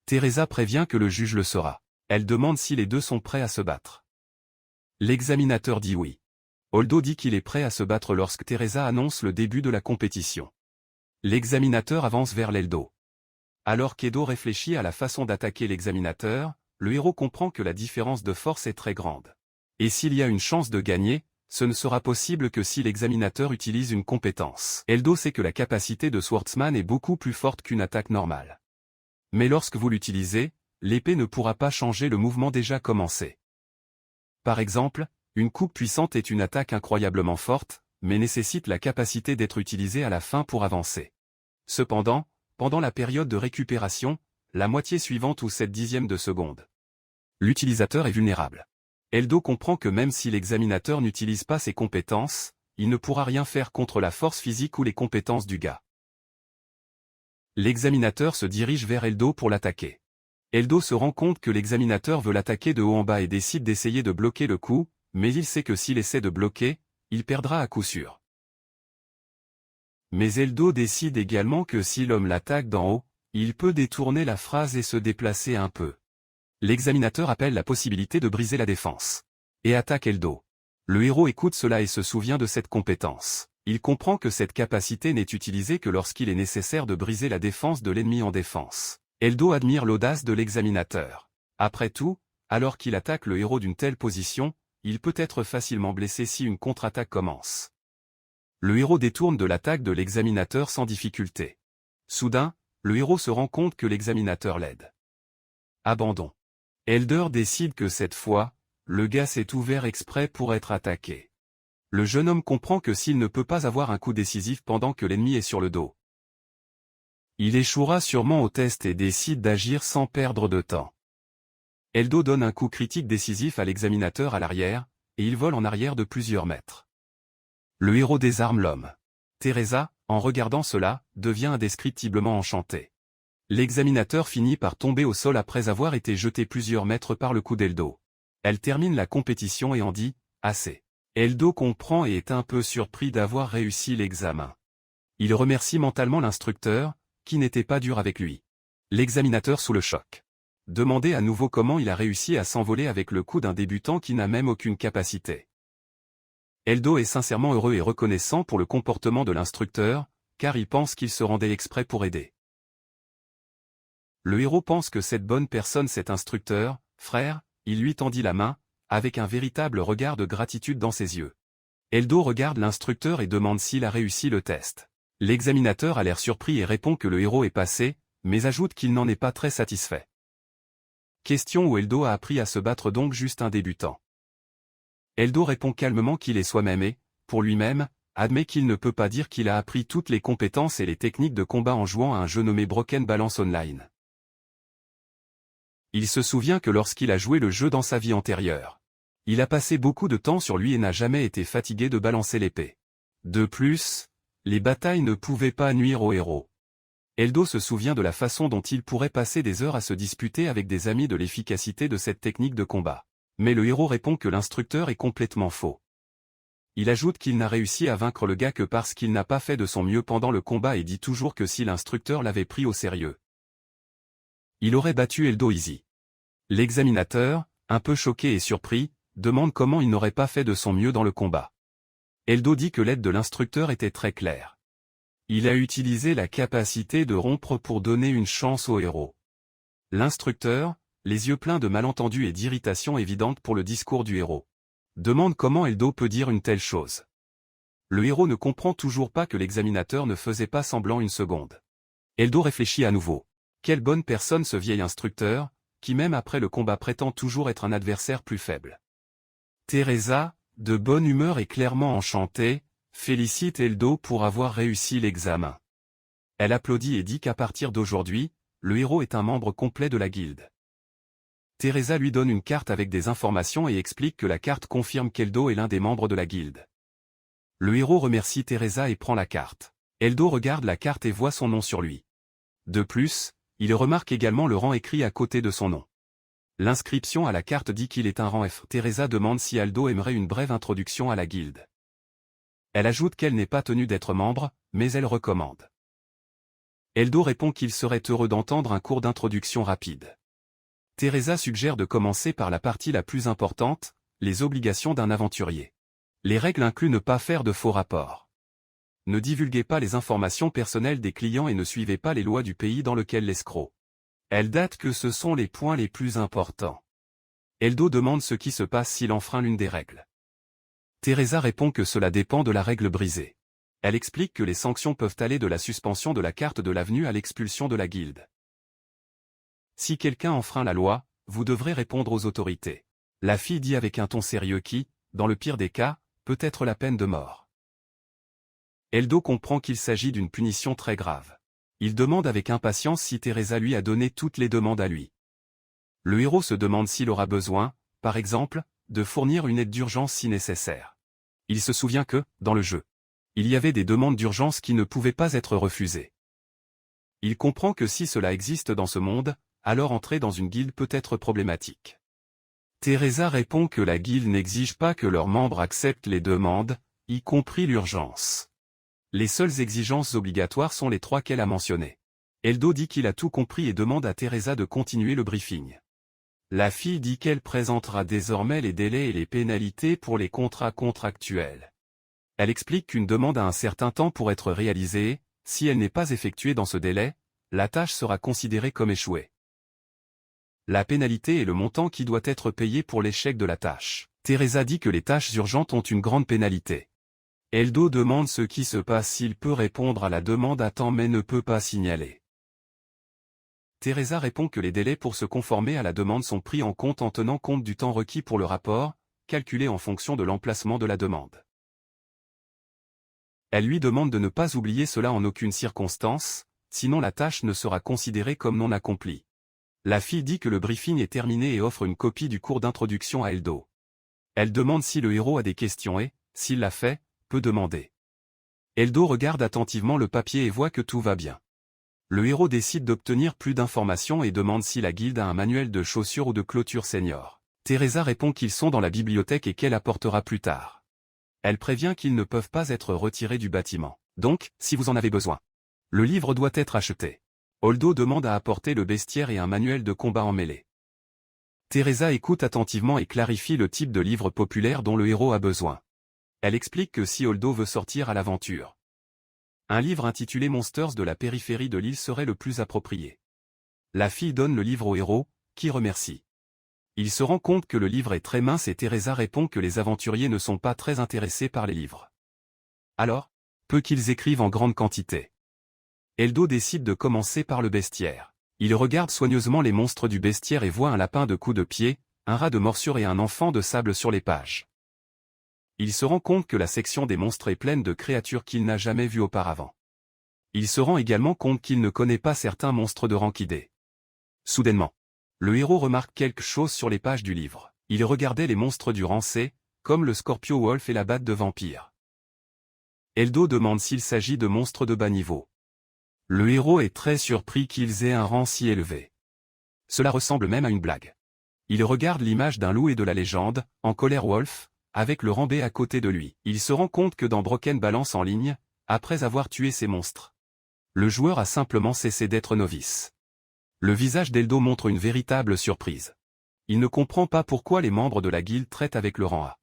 Teresa prévient que le juge le saura. Elle demande si les deux sont prêts à se battre. L'examinateur dit oui. Holdo dit qu'il est prêt à se battre lorsque Teresa annonce le début de la compétition. L'examinateur avance vers l'Holdo. Alors qu'Holdo réfléchit à la façon d'attaquer l'examinateur, le héros comprend que la différence de force est très grande. Et s'il y a une chance de gagner, ce ne sera possible que si l'examinateur utilise une compétence. Holdo sait que la capacité de Swordsman est beaucoup plus forte qu'une attaque normale. Mais lorsque vous l'utilisez, l'épée ne pourra pas changer le mouvement déjà commencé. Par exemple, une coupe puissante est une attaque incroyablement forte, mais nécessite la capacité d'être utilisée à la fin pour avancer. Cependant, pendant la période de récupération, la moitié suivante ou 7/10 de seconde, l'utilisateur est vulnérable. Holdo comprend que même si l'examinateur n'utilise pas ses compétences, il ne pourra rien faire contre la force physique ou les compétences du gars. L'examinateur se dirige vers Holdo pour l'attaquer. Holdo se rend compte que l'examinateur veut l'attaquer de haut en bas et décide d'essayer de bloquer le coup, mais il sait que s'il essaie de bloquer, il perdra à coup sûr. Mais Holdo décide également que si l'homme l'attaque d'en haut, il peut détourner la phrase et se déplacer un peu. L'examinateur appelle la possibilité de briser la défense. Et attaque Holdo. Le héros écoute cela et se souvient de cette compétence. Il comprend que cette capacité n'est utilisée que lorsqu'il est nécessaire de briser la défense de l'ennemi en défense. Holdo admire l'audace de l'examinateur. Après tout, alors qu'il attaque le héros d'une telle position, il peut être facilement blessé si une contre-attaque commence. Le héros détourne de l'attaque de l'examinateur sans difficulté. Soudain, le héros se rend compte que l'examinateur l'aide. Abandon. Elder décide que cette fois, le gars s'est ouvert exprès pour être attaqué. Le jeune homme comprend que s'il ne peut pas avoir un coup décisif pendant que l'ennemi est sur le dos, il échouera sûrement au test et décide d'agir sans perdre de temps. Eldo donne un coup critique décisif à l'examinateur à l'arrière, et il vole en arrière de plusieurs mètres. Le héros désarme l'homme. Teresa, en regardant cela, devient indescriptiblement enchantée. L'examinateur finit par tomber au sol après avoir été jeté plusieurs mètres par le coup d'Eldo. Elle termine la compétition et en dit « assez ». Eldo comprend et est un peu surpris d'avoir réussi l'examen. Il remercie mentalement l'instructeur, qui n'était pas dur avec lui. L'examinateur sous le choc. Demandez à nouveau comment il a réussi à s'envoler avec le coup d'un débutant qui n'a même aucune capacité. Eldo est sincèrement heureux et reconnaissant pour le comportement de l'instructeur, car il pense qu'il se rendait exprès pour aider. Le héros pense que cette bonne personne cet instructeur, frère, il lui tendit la main, avec un véritable regard de gratitude dans ses yeux. Eldo regarde l'instructeur et demande s'il a réussi le test. L'examinateur a l'air surpris et répond que le héros est passé, mais ajoute qu'il n'en est pas très satisfait. Question où Eldo a appris à se battre donc juste un débutant. Eldo répond calmement qu'il est soi-même et, pour lui-même, admet qu'il ne peut pas dire qu'il a appris toutes les compétences et les techniques de combat en jouant à un jeu nommé Broken Balance Online. Il se souvient que lorsqu'il a joué le jeu dans sa vie antérieure, il a passé beaucoup de temps sur lui et n'a jamais été fatigué de balancer l'épée. De plus, les batailles ne pouvaient pas nuire au héros. Eldo se souvient de la façon dont il pourrait passer des heures à se disputer avec des amis de l'efficacité de cette technique de combat. Mais le héros répond que l'instructeur est complètement faux. Il ajoute qu'il n'a réussi à vaincre le gars que parce qu'il n'a pas fait de son mieux pendant le combat et dit toujours que si l'instructeur l'avait pris au sérieux, il aurait battu Eldo easy. L'examinateur, un peu choqué et surpris, demande comment il n'aurait pas fait de son mieux dans le combat. Eldo dit que l'aide de l'instructeur était très claire. Il a utilisé la capacité de rompre pour donner une chance au héros. L'instructeur, les yeux pleins de malentendus et d'irritation évidente pour le discours du héros, demande comment Eldo peut dire une telle chose. Le héros ne comprend toujours pas que l'examinateur ne faisait pas semblant une seconde. Eldo réfléchit à nouveau. Quelle bonne personne ce vieil instructeur, qui même après le combat prétend toujours être un adversaire plus faible. Teresa, de bonne humeur et clairement enchantée, félicite Eldo pour avoir réussi l'examen. Elle applaudit et dit qu'à partir d'aujourd'hui, le héros est un membre complet de la guilde. Teresa lui donne une carte avec des informations et explique que la carte confirme qu'Eldo est l'un des membres de la guilde. Le héros remercie Teresa et prend la carte. Eldo regarde la carte et voit son nom sur lui. De plus, il remarque également le rang écrit à côté de son nom. L'inscription à la carte dit qu'il est un rang F. Teresa demande si Eldo aimerait une brève introduction à la guilde. Elle ajoute qu'elle n'est pas tenue d'être membre, mais elle recommande. Eldo répond qu'il serait heureux d'entendre un cours d'introduction rapide. Teresa suggère de commencer par la partie la plus importante, les obligations d'un aventurier. Les règles incluent ne pas faire de faux rapports. Ne divulguez pas les informations personnelles des clients et ne suivez pas les lois du pays dans lequel l'escroc. Elle date que ce sont les points les plus importants. Eldo demande ce qui se passe s'il enfreint l'une des règles. Teresa répond que cela dépend de la règle brisée. Elle explique que les sanctions peuvent aller de la suspension de la carte de l'avenue à l'expulsion de la guilde. Si quelqu'un enfreint la loi, vous devrez répondre aux autorités. La fille dit avec un ton sérieux qui, dans le pire des cas, peut être la peine de mort. Eldo comprend qu'il s'agit d'une punition très grave. Il demande avec impatience si Teresa lui a donné toutes les demandes à lui. Le héros se demande s'il aura besoin, par exemple, de fournir une aide d'urgence si nécessaire. Il se souvient que, dans le jeu, il y avait des demandes d'urgence qui ne pouvaient pas être refusées. Il comprend que si cela existe dans ce monde, alors entrer dans une guilde peut être problématique. Teresa répond que la guilde n'exige pas que leurs membres acceptent les demandes, y compris l'urgence. Les seules exigences obligatoires sont les 3 qu'elle a mentionnées. Eldo dit qu'il a tout compris et demande à Teresa de continuer le briefing. La fille dit qu'elle présentera désormais les délais et les pénalités pour les contrats contractuels. Elle explique qu'une demande a un certain temps pour être réalisée, si elle n'est pas effectuée dans ce délai, la tâche sera considérée comme échouée. La pénalité est le montant qui doit être payé pour l'échec de la tâche. Teresa dit que les tâches urgentes ont une grande pénalité. Eldo demande ce qui se passe s'il peut répondre à la demande à temps mais ne peut pas signaler. Teresa répond que les délais pour se conformer à la demande sont pris en compte en tenant compte du temps requis pour le rapport, calculé en fonction de l'emplacement de la demande. Elle lui demande de ne pas oublier cela en aucune circonstance, sinon la tâche ne sera considérée comme non accomplie. La fille dit que le briefing est terminé et offre une copie du cours d'introduction à Eldo. Elle demande si le héros a des questions et, s'il l'a fait, peut demander. Eldo regarde attentivement le papier et voit que tout va bien. Le héros décide d'obtenir plus d'informations et demande si la guilde a un manuel de chaussures ou de clôture senior. Teresa répond qu'ils sont dans la bibliothèque et qu'elle apportera plus tard. Elle prévient qu'ils ne peuvent pas être retirés du bâtiment. Donc, si vous en avez besoin, le livre doit être acheté. Eldo demande à apporter le bestiaire et un manuel de combat en mêlée. Teresa écoute attentivement et clarifie le type de livre populaire dont le héros a besoin. Elle explique que si Eldo veut sortir à l'aventure, un livre intitulé Monsters de la périphérie de l'île serait le plus approprié. La fille donne le livre au héros, qui remercie. Il se rend compte que le livre est très mince et Teresa répond que les aventuriers ne sont pas très intéressés par les livres. Alors, peu qu'ils écrivent en grande quantité. Eldo décide de commencer par le bestiaire. Il regarde soigneusement les monstres du bestiaire et voit un lapin de coups de pied, un rat de morsure et un enfant de sable sur les pages. Il se rend compte que la section des monstres est pleine de créatures qu'il n'a jamais vues auparavant. Il se rend également compte qu'il ne connaît pas certains monstres de Rankidé. Soudainement, le héros remarque quelque chose sur les pages du livre. Il regardait les monstres du rang C, comme le Scorpio Wolf et la batte de vampire. Eldo demande s'il s'agit de monstres de bas niveau. Le héros est très surpris qu'ils aient un rang si élevé. Cela ressemble même à une blague. Il regarde l'image d'un loup et de la légende, en colère Wolf, avec le rang B à côté de lui. Il se rend compte que dans Broken Balance en ligne, après avoir tué ces monstres, le joueur a simplement cessé d'être novice. Le visage d'Eldo montre une véritable surprise. Il ne comprend pas pourquoi les membres de la guilde traitent avec le rang A.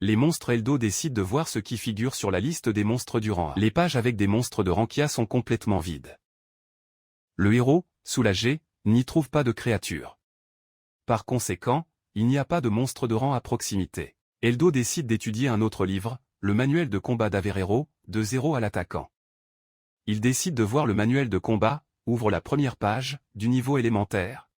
Les monstres Eldo décident de voir ce qui figure sur la liste des monstres du rang A. Les pages avec des monstres de Rankia sont complètement vides. Le héros, soulagé, n'y trouve pas de créature. Par conséquent, il n'y a pas de monstre de rang à proximité. Eldo décide d'étudier un autre livre, le manuel de combat d'Averero, de 0 à l'attaquant. Il décide de voir le manuel de combat, ouvre la première page, du niveau élémentaire,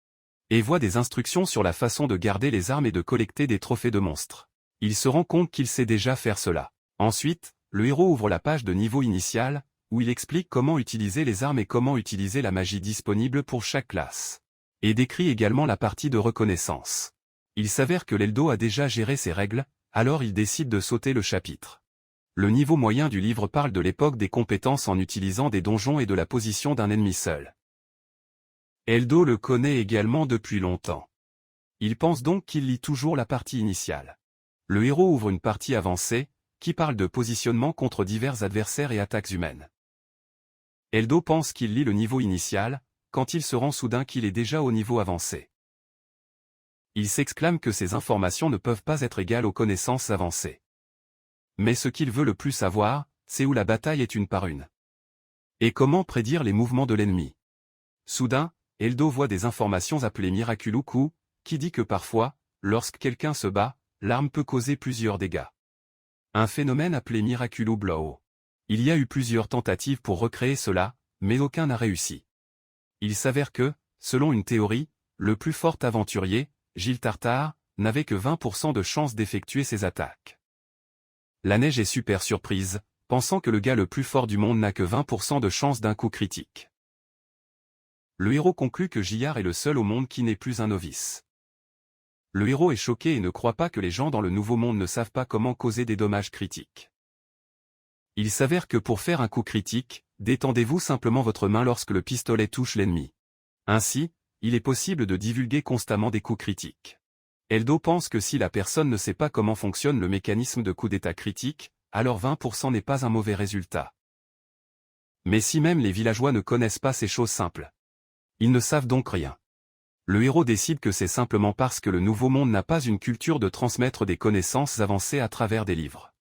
et voit des instructions sur la façon de garder les armes et de collecter des trophées de monstres. Il se rend compte qu'il sait déjà faire cela. Ensuite, le héros ouvre la page de niveau initial, où il explique comment utiliser les armes et comment utiliser la magie disponible pour chaque classe. Et décrit également la partie de reconnaissance. Il s'avère que l'Eldo a déjà géré ces règles, alors il décide de sauter le chapitre. Le niveau moyen du livre parle de l'époque des compétences en utilisant des donjons et de la position d'un ennemi seul. Eldo le connaît également depuis longtemps. Il pense donc qu'il lit toujours la partie initiale. Le héros ouvre une partie avancée, qui parle de positionnement contre divers adversaires et attaques humaines. Eldo pense qu'il lit le niveau initial, quand il se rend soudain qu'il est déjà au niveau avancé. Il s'exclame que ces informations ne peuvent pas être égales aux connaissances avancées. Mais ce qu'il veut le plus savoir, c'est où la bataille est une par une. Et comment prédire les mouvements de l'ennemi. Soudain, Eldo voit des informations appelées Miraculous, qui dit que parfois, lorsque quelqu'un se bat, l'arme peut causer plusieurs dégâts. Un phénomène appelé Miraculous Blow. Il y a eu plusieurs tentatives pour recréer cela, mais aucun n'a réussi. Il s'avère que, selon une théorie, le plus fort aventurier, Gilles Tartare, n'avait que 20% de chance d'effectuer ses attaques. La neige est super surprise, pensant que le gars le plus fort du monde n'a que 20% de chance d'un coup critique. Le héros conclut que Gillard est le seul au monde qui n'est plus un novice. Le héros est choqué et ne croit pas que les gens dans le nouveau monde ne savent pas comment causer des dommages critiques. Il s'avère que pour faire un coup critique, détendez-vous simplement votre main lorsque le pistolet touche l'ennemi. Ainsi, il est possible de divulguer constamment des coups critiques. Eldo pense que si la personne ne sait pas comment fonctionne le mécanisme de coup d'état critique, alors 20% n'est pas un mauvais résultat. Mais si même les villageois ne connaissent pas ces choses simples, ils ne savent donc rien. Le héros décide que c'est simplement parce que le nouveau monde n'a pas une culture de transmettre des connaissances avancées à travers des livres.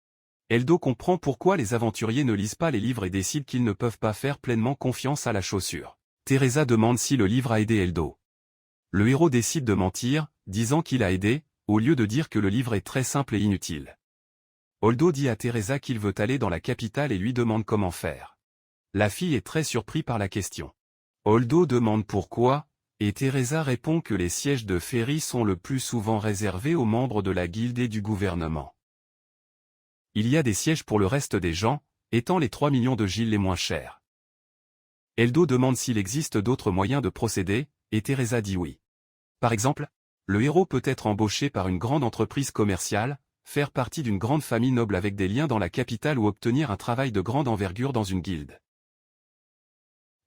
Eldo comprend pourquoi les aventuriers ne lisent pas les livres et décide qu'ils ne peuvent pas faire pleinement confiance à la chaussure. Teresa demande si le livre a aidé Eldo. Le héros décide de mentir, disant qu'il a aidé, au lieu de dire que le livre est très simple et inutile. Holdo dit à Teresa qu'il veut aller dans la capitale et lui demande comment faire. La fille est très surprise par la question. Holdo demande pourquoi, et Teresa répond que les sièges de ferry sont le plus souvent réservés aux membres de la guilde et du gouvernement. Il y a des sièges pour le reste des gens, étant les 3 millions de gilles les moins chers. Holdo demande s'il existe d'autres moyens de procéder, et Teresa dit oui. Par exemple, le héros peut être embauché par une grande entreprise commerciale, faire partie d'une grande famille noble avec des liens dans la capitale ou obtenir un travail de grande envergure dans une guilde.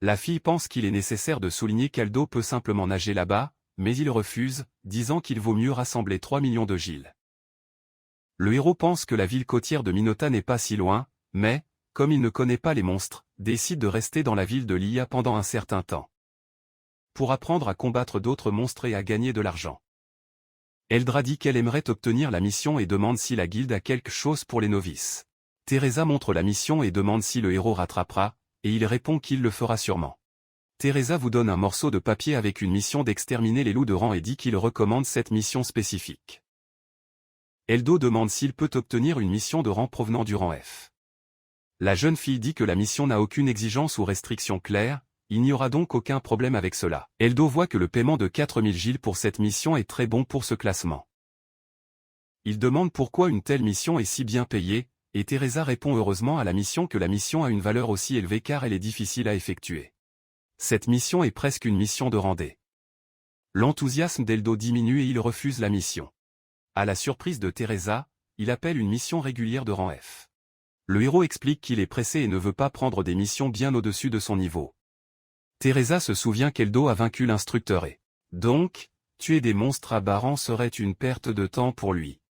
La fille pense qu'il est nécessaire de souligner qu'Holdo peut simplement nager là-bas, mais il refuse, disant qu'il vaut mieux rassembler 3 millions de gilles. Le héros pense que la ville côtière de Minota n'est pas si loin, mais, comme il ne connaît pas les monstres, décide de rester dans la ville de Lia pendant un certain temps. Pour apprendre à combattre d'autres monstres et à gagner de l'argent. Eldra dit qu'elle aimerait obtenir la mission et demande si la guilde a quelque chose pour les novices. Teresa montre la mission et demande si le héros rattrapera, et il répond qu'il le fera sûrement. Teresa vous donne un morceau de papier avec une mission d'exterminer les loups de rang et dit qu'il recommande cette mission spécifique. Holdo demande s'il peut obtenir une mission de rang provenant du rang F. La jeune fille dit que la mission n'a aucune exigence ou restriction claire, il n'y aura donc aucun problème avec cela. Holdo voit que le paiement de 4000 gilles pour cette mission est très bon pour ce classement. Il demande pourquoi une telle mission est si bien payée, et Teresa répond heureusement à la mission que la mission a une valeur aussi élevée car elle est difficile à effectuer. Cette mission est presque une mission de rendez. L'enthousiasme d'Holdo diminue et il refuse la mission. À la surprise de Teresa, il appelle une mission régulière de rang F. Le héros explique qu'il est pressé et ne veut pas prendre des missions bien au-dessus de son niveau. Teresa se souvient qu'Holdo a vaincu l'instructeur et, donc, tuer des monstres aberrants serait une perte de temps pour lui.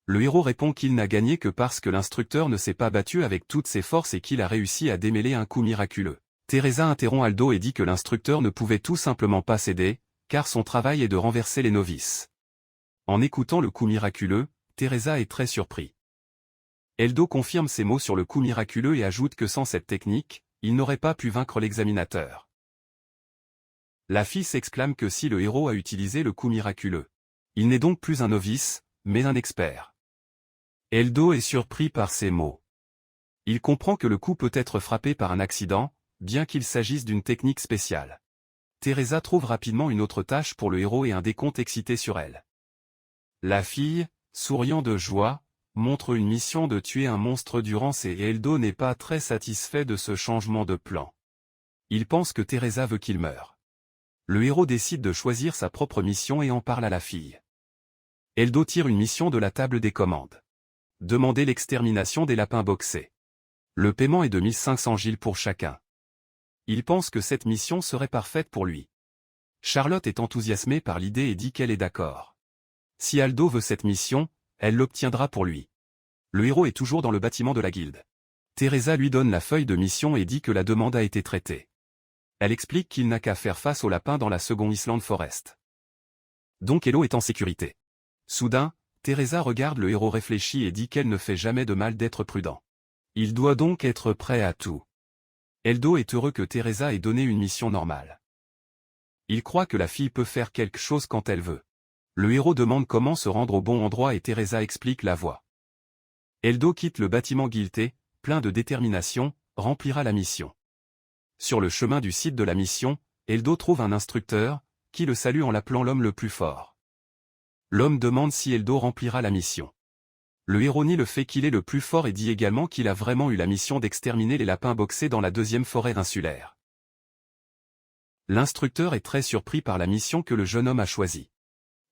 Le héros répond qu'il n'a gagné que parce que l'instructeur ne s'est pas battu avec toutes ses forces et qu'il a réussi à démêler un coup miraculeux. Teresa interrompt Holdo et dit que l'instructeur ne pouvait tout simplement pas céder, car son travail est de renverser les novices. En écoutant le coup miraculeux, Teresa est très surpris. Holdo confirme ses mots sur le coup miraculeux et ajoute que sans cette technique, il n'aurait pas pu vaincre l'examinateur. La fille s'exclame que si le héros a utilisé le coup miraculeux, il n'est donc plus un novice, mais un expert. Holdo est surpris par ces mots. Il comprend que le coup peut être frappé par un accident, bien qu'il s'agisse d'une technique spéciale. Teresa trouve rapidement une autre tâche pour le héros et un décompte excité sur elle. La fille, souriant de joie, montre une mission de tuer un monstre durant et Holdo n'est pas très satisfait de ce changement de plan. Il pense que Teresa veut qu'il meure. Le héros décide de choisir sa propre mission et en parle à la fille. Holdo tire une mission de la table des commandes. Demander l'extermination des lapins boxés. Le paiement est de 1500 gilles pour chacun. Il pense que cette mission serait parfaite pour lui. Charlotte est enthousiasmée par l'idée et dit qu'elle est d'accord. Si Holdo veut cette mission, elle l'obtiendra pour lui. Le héros est toujours dans le bâtiment de la guilde. Teresa lui donne la feuille de mission et dit que la demande a été traitée. Elle explique qu'il n'a qu'à faire face aux lapins dans la seconde Island Forest. Donc Holdo est en sécurité. Soudain, Teresa regarde le héros réfléchi et dit qu'elle ne fait jamais de mal d'être prudent. Il doit donc être prêt à tout. Holdo est heureux que Teresa ait donné une mission normale. Il croit que la fille peut faire quelque chose quand elle veut. Le héros demande comment se rendre au bon endroit et Teresa explique la voie. Holdo quitte le bâtiment guilté, plein de détermination, remplira la mission. Sur le chemin du site de la mission, Holdo trouve un instructeur, qui le salue en l'appelant l'homme le plus fort. L'homme demande si Holdo remplira la mission. Le héros nie le fait qu'il est le plus fort et dit également qu'il a vraiment eu la mission d'exterminer les lapins boxés dans la deuxième forêt insulaire. L'instructeur est très surpris par la mission que le jeune homme a choisie.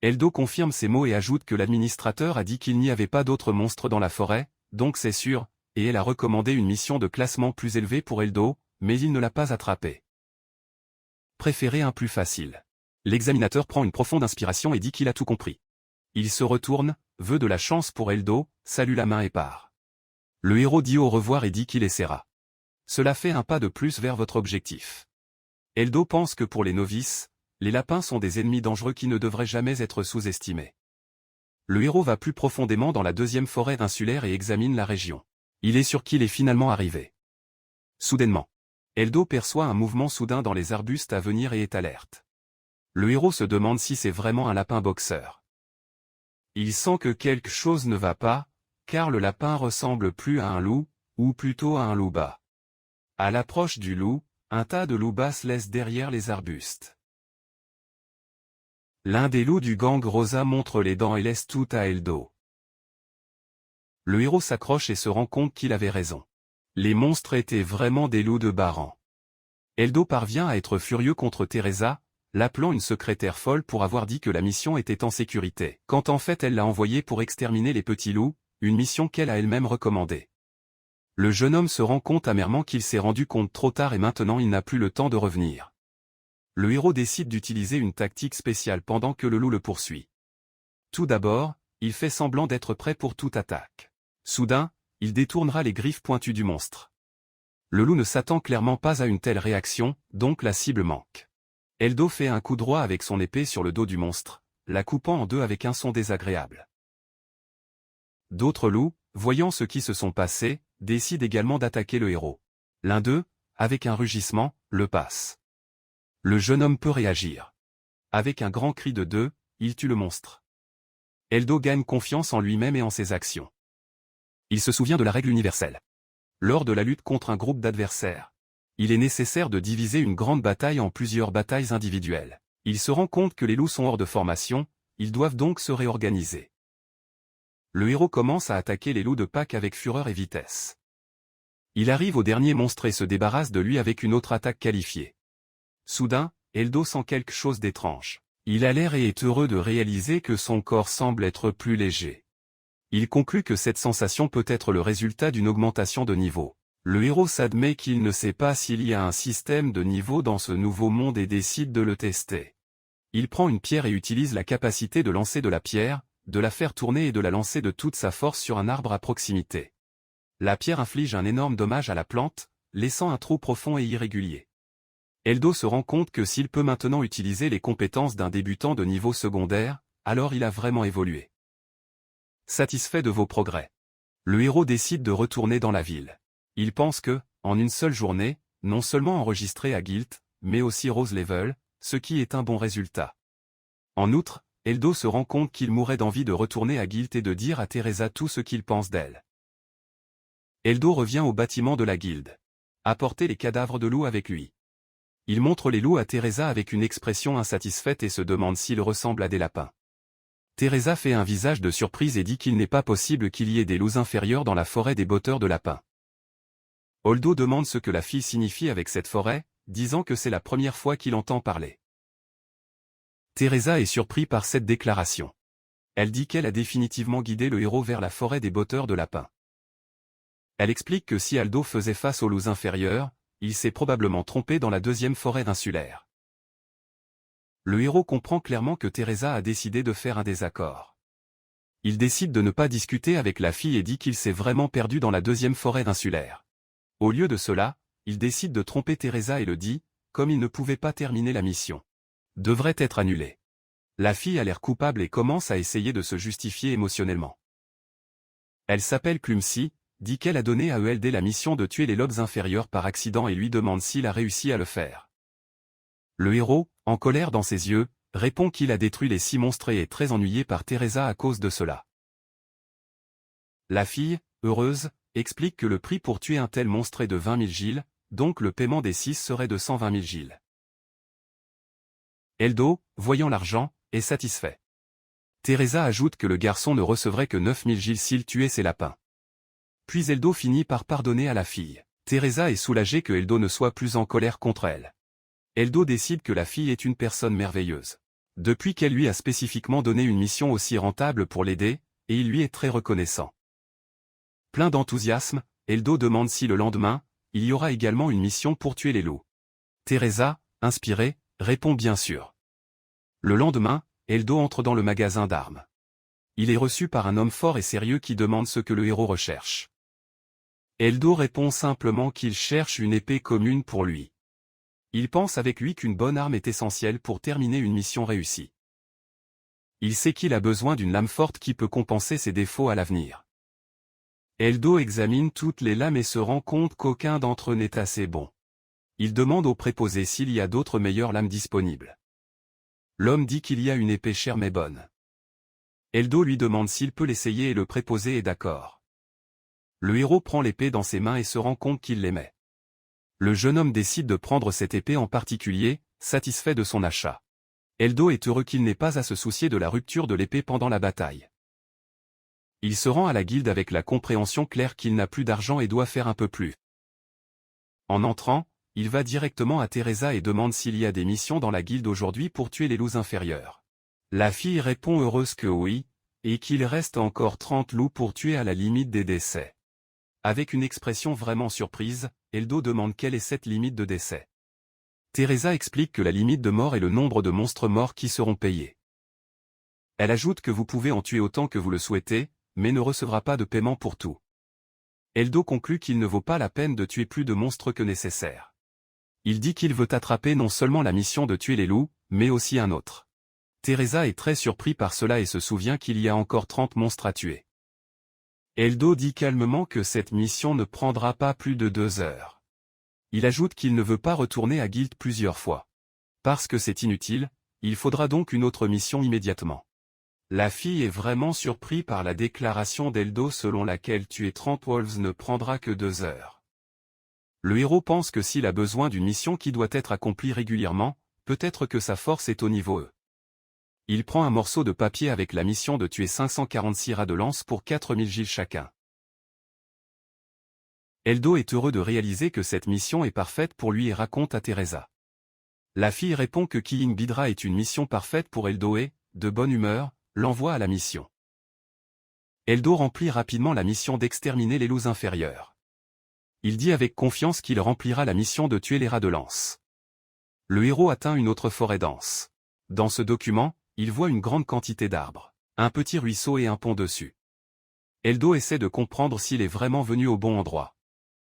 Holdo confirme ces mots et ajoute que l'administrateur a dit qu'il n'y avait pas d'autres monstres dans la forêt, donc c'est sûr, et elle a recommandé une mission de classement plus élevée pour Holdo, mais il ne l'a pas attrapé. Préférez un plus facile. L'examinateur prend une profonde inspiration et dit qu'il a tout compris. Il se retourne, veut de la chance pour Holdo, salue la main et part. Le héros dit au revoir et dit qu'il essaiera. Cela fait un pas de plus vers votre objectif. Holdo pense que pour les novices, les lapins sont des ennemis dangereux qui ne devraient jamais être sous-estimés. Le héros va plus profondément dans la deuxième forêt insulaire et examine la région. Il est sûr qu'il est finalement arrivé. Soudainement, Holdo perçoit un mouvement soudain dans les arbustes à venir et est alerte. Le héros se demande si c'est vraiment un lapin boxeur. Il sent que quelque chose ne va pas, car le lapin ressemble plus à un loup, ou plutôt à un loup-bas. À l'approche du loup, un tas de loups-bas se laisse derrière les arbustes. L'un des loups du gang Rosa montre les dents et laisse tout à Eldo. Le héros s'accroche et se rend compte qu'il avait raison. Les monstres étaient vraiment des loups de bas rang. Eldo parvient à être furieux contre Teresa, l'appelant une secrétaire folle pour avoir dit que la mission était en sécurité, quand en fait elle l'a envoyée pour exterminer les petits loups, une mission qu'elle a elle-même recommandée. Le jeune homme se rend compte amèrement qu'il s'est rendu compte trop tard et maintenant il n'a plus le temps de revenir. Le héros décide d'utiliser une tactique spéciale pendant que le loup le poursuit. Tout d'abord, il fait semblant d'être prêt pour toute attaque. Soudain, il détournera les griffes pointues du monstre. Le loup ne s'attend clairement pas à une telle réaction, donc la cible manque. Eldo fait un coup droit avec son épée sur le dos du monstre, la coupant en deux avec un son désagréable. D'autres loups, voyant ce qui se sont passés, décident également d'attaquer le héros. L'un d'eux, avec un rugissement, le passe. Le jeune homme peut réagir. Avec un grand cri de deux, il tue le monstre. Eldo gagne confiance en lui-même et en ses actions. Il se souvient de la règle universelle. Lors de la lutte contre un groupe d'adversaires, il est nécessaire de diviser une grande bataille en plusieurs batailles individuelles. Il se rend compte que les loups sont hors de formation, ils doivent donc se réorganiser. Le héros commence à attaquer les loups de pack avec fureur et vitesse. Il arrive au dernier monstre et se débarrasse de lui avec une autre attaque qualifiée. Soudain, Eldo sent quelque chose d'étrange. Il a l'air et est heureux de réaliser que son corps semble être plus léger. Il conclut que cette sensation peut être le résultat d'une augmentation de niveau. Le héros s'admet qu'il ne sait pas s'il y a un système de niveau dans ce nouveau monde et décide de le tester. Il prend une pierre et utilise la capacité de lancer de la pierre, de la faire tourner et de la lancer de toute sa force sur un arbre à proximité. La pierre inflige un énorme dommage à la plante, laissant un trou profond et irrégulier. Eldo se rend compte que s'il peut maintenant utiliser les compétences d'un débutant de niveau secondaire, alors il a vraiment évolué. Satisfait de vos progrès, le héros décide de retourner dans la ville. Il pense que, en une seule journée, non seulement enregistré à Guilt, mais aussi Rose Level, ce qui est un bon résultat. En outre, Eldo se rend compte qu'il mourrait d'envie de retourner à Guild et de dire à Teresa tout ce qu'il pense d'elle. Eldo revient au bâtiment de la guilde. Apporter les cadavres de loups avec lui. Il montre les loups à Teresa avec une expression insatisfaite et se demande s'ils ressemblent à des lapins. Teresa fait un visage de surprise et dit qu'il n'est pas possible qu'il y ait des loups inférieurs dans la forêt des botteurs de lapins. Eldo demande ce que la fille signifie avec cette forêt, disant que c'est la première fois qu'il entend parler. Teresa est surprise par cette déclaration. Elle dit qu'elle a définitivement guidé le héros vers la forêt des botteurs de lapins. Elle explique que si Aldo faisait face aux loups inférieurs, il s'est probablement trompé dans la deuxième forêt insulaire. Le héros comprend clairement que Teresa a décidé de faire un désaccord. Il décide de ne pas discuter avec la fille et dit qu'il s'est vraiment perdu dans la deuxième forêt insulaire. Au lieu de cela, il décide de tromper Teresa et le dit, comme il ne pouvait pas terminer la mission. Devrait être annulé. La fille a l'air coupable et commence à essayer de se justifier émotionnellement. Elle s'appelle Clumsy, dit qu'elle a donné à ELD la mission de tuer les lobes inférieurs par accident et lui demande s'il a réussi à le faire. Le héros, en colère dans ses yeux, répond qu'il a détruit les 6 monstres et est très ennuyé par Teresa à cause de cela. La fille, heureuse, explique que le prix pour tuer un tel monstre est de 20 000 gilles, donc le paiement des 6 serait de 120 000 gilles. Eldo, voyant l'argent, est satisfait. Teresa ajoute que le garçon ne recevrait que 9 000 gilles s'il tuait ses lapins. Puis Eldo finit par pardonner à la fille. Teresa est soulagée que Eldo ne soit plus en colère contre elle. Eldo décide que la fille est une personne merveilleuse. Depuis qu'elle lui a spécifiquement donné une mission aussi rentable pour l'aider, et il lui est très reconnaissant. Plein d'enthousiasme, Eldo demande si le lendemain, il y aura également une mission pour tuer les loups. Teresa, inspirée, répond bien sûr. Le lendemain, Eldo entre dans le magasin d'armes. Il est reçu par un homme fort et sérieux qui demande ce que le héros recherche. Eldo répond simplement qu'il cherche une épée commune pour lui. Il pense avec lui qu'une bonne arme est essentielle pour terminer une mission réussie. Il sait qu'il a besoin d'une lame forte qui peut compenser ses défauts à l'avenir. Eldo examine toutes les lames et se rend compte qu'aucun d'entre eux n'est assez bon. Il demande au préposé s'il y a d'autres meilleures lames disponibles. L'homme dit qu'il y a une épée chère mais bonne. Eldo lui demande s'il peut l'essayer et le préposé est d'accord. Le héros prend l'épée dans ses mains et se rend compte qu'il l'aimait. Le jeune homme décide de prendre cette épée en particulier, satisfait de son achat. Eldo est heureux qu'il n'ait pas à se soucier de la rupture de l'épée pendant la bataille. Il se rend à la guilde avec la compréhension claire qu'il n'a plus d'argent et doit faire un peu plus. En entrant, il va directement à Teresa et demande s'il y a des missions dans la guilde aujourd'hui pour tuer les loups inférieurs. La fille répond heureuse que oui, et qu'il reste encore 30 loups pour tuer à la limite des décès. Avec une expression vraiment surprise, Eldo demande quelle est cette limite de décès. Teresa explique que la limite de mort est le nombre de monstres morts qui seront payés. Elle ajoute que vous pouvez en tuer autant que vous le souhaitez, mais ne recevra pas de paiement pour tout. Eldo conclut qu'il ne vaut pas la peine de tuer plus de monstres que nécessaire. Il dit qu'il veut attraper non seulement la mission de tuer les loups, mais aussi un autre. Teresa est très surpris par cela et se souvient qu'il y a encore 30 monstres à tuer. Eldo dit calmement que cette mission ne prendra pas plus de 2 heures. Il ajoute qu'il ne veut pas retourner à Guild plusieurs fois. Parce que c'est inutile, il faudra donc une autre mission immédiatement. La fille est vraiment surprise par la déclaration d'Eldo selon laquelle tuer 30 wolves ne prendra que 2 heures. Le héros pense que s'il a besoin d'une mission qui doit être accomplie régulièrement, peut-être que sa force est au niveau E. Il prend un morceau de papier avec la mission de tuer 546 rats de lance pour 4000 gilles chacun. Eldo est heureux de réaliser que cette mission est parfaite pour lui et raconte à Teresa. La fille répond que Killing Bidra est une mission parfaite pour Eldo et, de bonne humeur, l'envoie à la mission. Eldo remplit rapidement la mission d'exterminer les loups inférieurs. Il dit avec confiance qu'il remplira la mission de tuer les rats de lance. Le héros atteint une autre forêt dense. Dans ce document, il voit une grande quantité d'arbres, un petit ruisseau et un pont dessus. Eldo essaie de comprendre s'il est vraiment venu au bon endroit.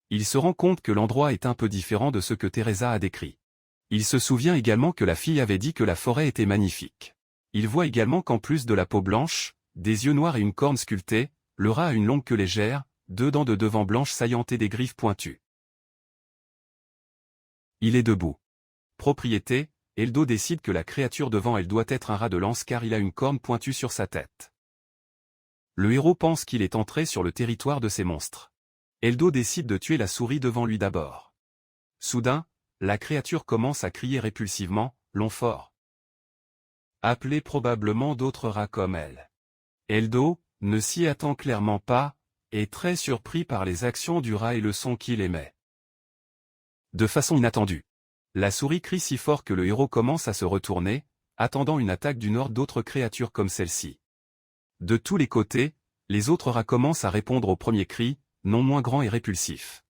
Il se rend compte que l'endroit est un peu différent de ce que Teresa a décrit. Il se souvient également que la fille avait dit que la forêt était magnifique. Il voit également qu'en plus de la peau blanche, des yeux noirs et une corne sculptée, le rat a une longue queue légère, 2 dents de devant blanches saillantes et des griffes pointues. Il est debout. Propriété, Eldo décide que la créature devant elle doit être un rat de lance car il a une corne pointue sur sa tête. Le héros pense qu'il est entré sur le territoire de ces monstres. Eldo décide de tuer la souris devant lui d'abord. Soudain, la créature commence à crier répulsivement, long fort. Appelée probablement d'autres rats comme elle. Eldo, ne s'y attend clairement pas, est très surpris par les actions du rat et le son qu'il émet. De façon inattendue. La souris crie si fort que le héros commence à se retourner, attendant une attaque du nord d'autres créatures comme celle-ci. De tous les côtés, les autres rats commencent à répondre au premier cri, non moins grand et répulsif.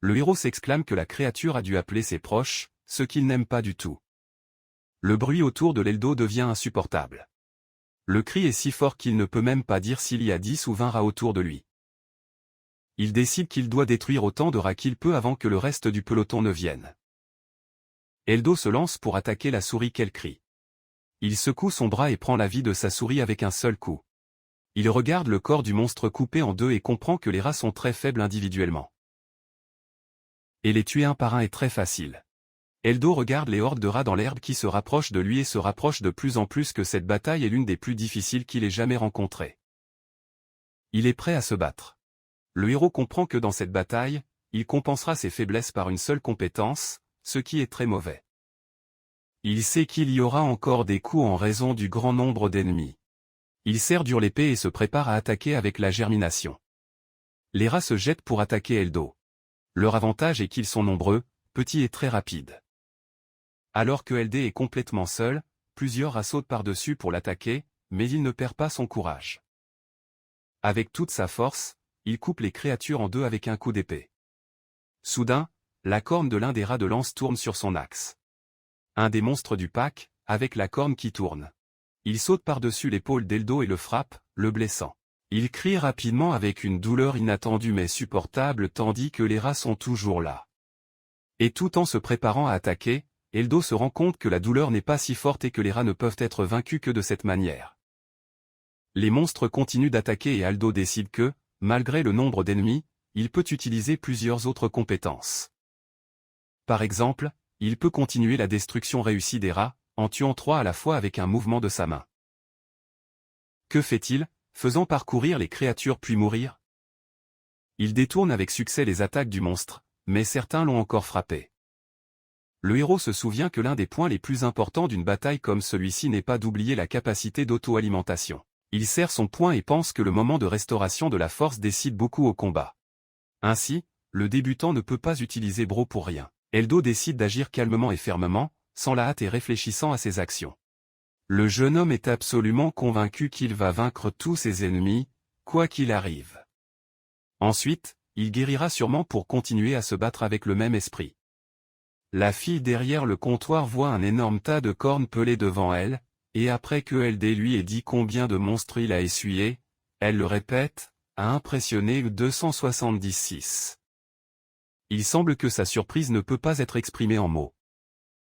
Le héros s'exclame que la créature a dû appeler ses proches, ce qu'il n'aime pas du tout. Le bruit autour de l'Eldo devient insupportable. Le cri est si fort qu'il ne peut même pas dire s'il y a 10 ou 20 rats autour de lui. Il décide qu'il doit détruire autant de rats qu'il peut avant que le reste du peloton ne vienne. Eldo se lance pour attaquer la souris qu'elle crie. Il secoue son bras et prend la vie de sa souris avec un seul coup. Il regarde le corps du monstre coupé en deux et comprend que les rats sont très faibles individuellement. Et les tuer un par un est très facile. Eldo regarde les hordes de rats dans l'herbe qui se rapprochent de lui et se rapprochent de plus en plus que cette bataille est l'une des plus difficiles qu'il ait jamais rencontrées. Il est prêt à se battre. Le héros comprend que dans cette bataille, il compensera ses faiblesses par une seule compétence, ce qui est très mauvais. Il sait qu'il y aura encore des coups en raison du grand nombre d'ennemis. Il serre dur l'épée et se prépare à attaquer avec la germination. Les rats se jettent pour attaquer Eldo. Leur avantage est qu'ils sont nombreux, petits et très rapides. Alors que LD est complètement seul, plusieurs rats sautent par-dessus pour l'attaquer, mais il ne perd pas son courage. Avec toute sa force, il coupe les créatures en deux avec un coup d'épée. Soudain, la corne de l'un des rats de lance tourne sur son axe. Un des monstres du pack, avec la corne qui tourne. Il saute par-dessus l'épaule d'Eldo et le frappe, le blessant. Il crie rapidement avec une douleur inattendue mais supportable tandis que les rats sont toujours là. Et tout en se préparant à attaquer, Eldo se rend compte que la douleur n'est pas si forte et que les rats ne peuvent être vaincus que de cette manière. Les monstres continuent d'attaquer et Eldo décide que, malgré le nombre d'ennemis, il peut utiliser plusieurs autres compétences. Par exemple, il peut continuer la destruction réussie des rats, en tuant 3 à la fois avec un mouvement de sa main. Que fait-il, faisant parcourir les créatures puis mourir? Il détourne avec succès les attaques du monstre, mais certains l'ont encore frappé. Le héros se souvient que l'un des points les plus importants d'une bataille comme celui-ci n'est pas d'oublier la capacité d'auto-alimentation. Il serre son poing et pense que le moment de restauration de la force décide beaucoup au combat. Ainsi, le débutant ne peut pas utiliser Bro pour rien. Eldo décide d'agir calmement et fermement, sans la hâte et réfléchissant à ses actions. Le jeune homme est absolument convaincu qu'il va vaincre tous ses ennemis, quoi qu'il arrive. Ensuite, il guérira sûrement pour continuer à se battre avec le même esprit. La fille derrière le comptoir voit un énorme tas de cornes pelées devant elle, et après que LD lui ait dit combien de monstres il a essuyé, elle le répète, a impressionné 276. Il semble que sa surprise ne peut pas être exprimée en mots.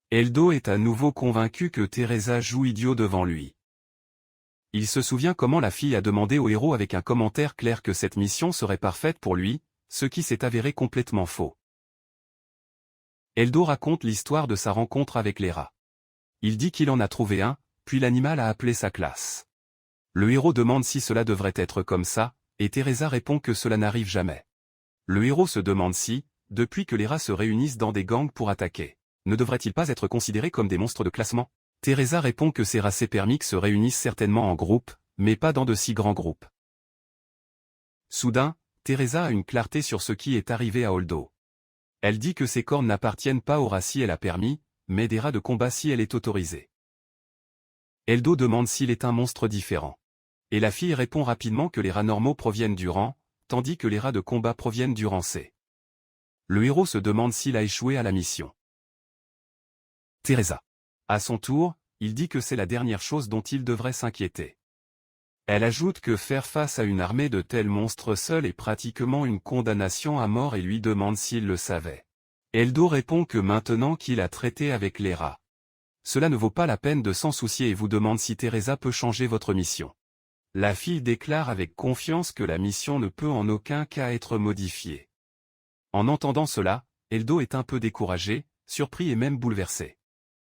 Eldo est à nouveau convaincu que Teresa joue idiot devant lui. Il se souvient comment la fille a demandé au héros avec un commentaire clair que cette mission serait parfaite pour lui, ce qui s'est avéré complètement faux. Eldo raconte l'histoire de sa rencontre avec les rats. Il dit qu'il en a trouvé un, puis l'animal a appelé sa classe. Le héros demande si cela devrait être comme ça, et Teresa répond que cela n'arrive jamais. Le héros se demande si, depuis que les rats se réunissent dans des gangs pour attaquer, ne devraient-ils pas être considérés comme des monstres de classement? Teresa répond que ces rats sépermiques se réunissent certainement en groupe, mais pas dans de si grands groupes. Soudain, Teresa a une clarté sur ce qui est arrivé à Oldo. Elle dit que ces cornes n'appartiennent pas aux rats si elle a permis, mais des rats de combat si elle est autorisée. Eldo demande s'il est un monstre différent. Et la fille répond rapidement que les rats normaux proviennent du rang, tandis que les rats de combat proviennent du rang C. Le héros se demande s'il a échoué à la mission. Teresa. À son tour, il dit que c'est la dernière chose dont il devrait s'inquiéter. Elle ajoute que faire face à une armée de tels monstres seuls est pratiquement une condamnation à mort et lui demande s'il le savait. Eldo répond que maintenant qu'il a traité avec les rats, cela ne vaut pas la peine de s'en soucier et vous demande si Teresa peut changer votre mission. La fille déclare avec confiance que la mission ne peut en aucun cas être modifiée. En entendant cela, Eldo est un peu découragé, surpris et même bouleversé.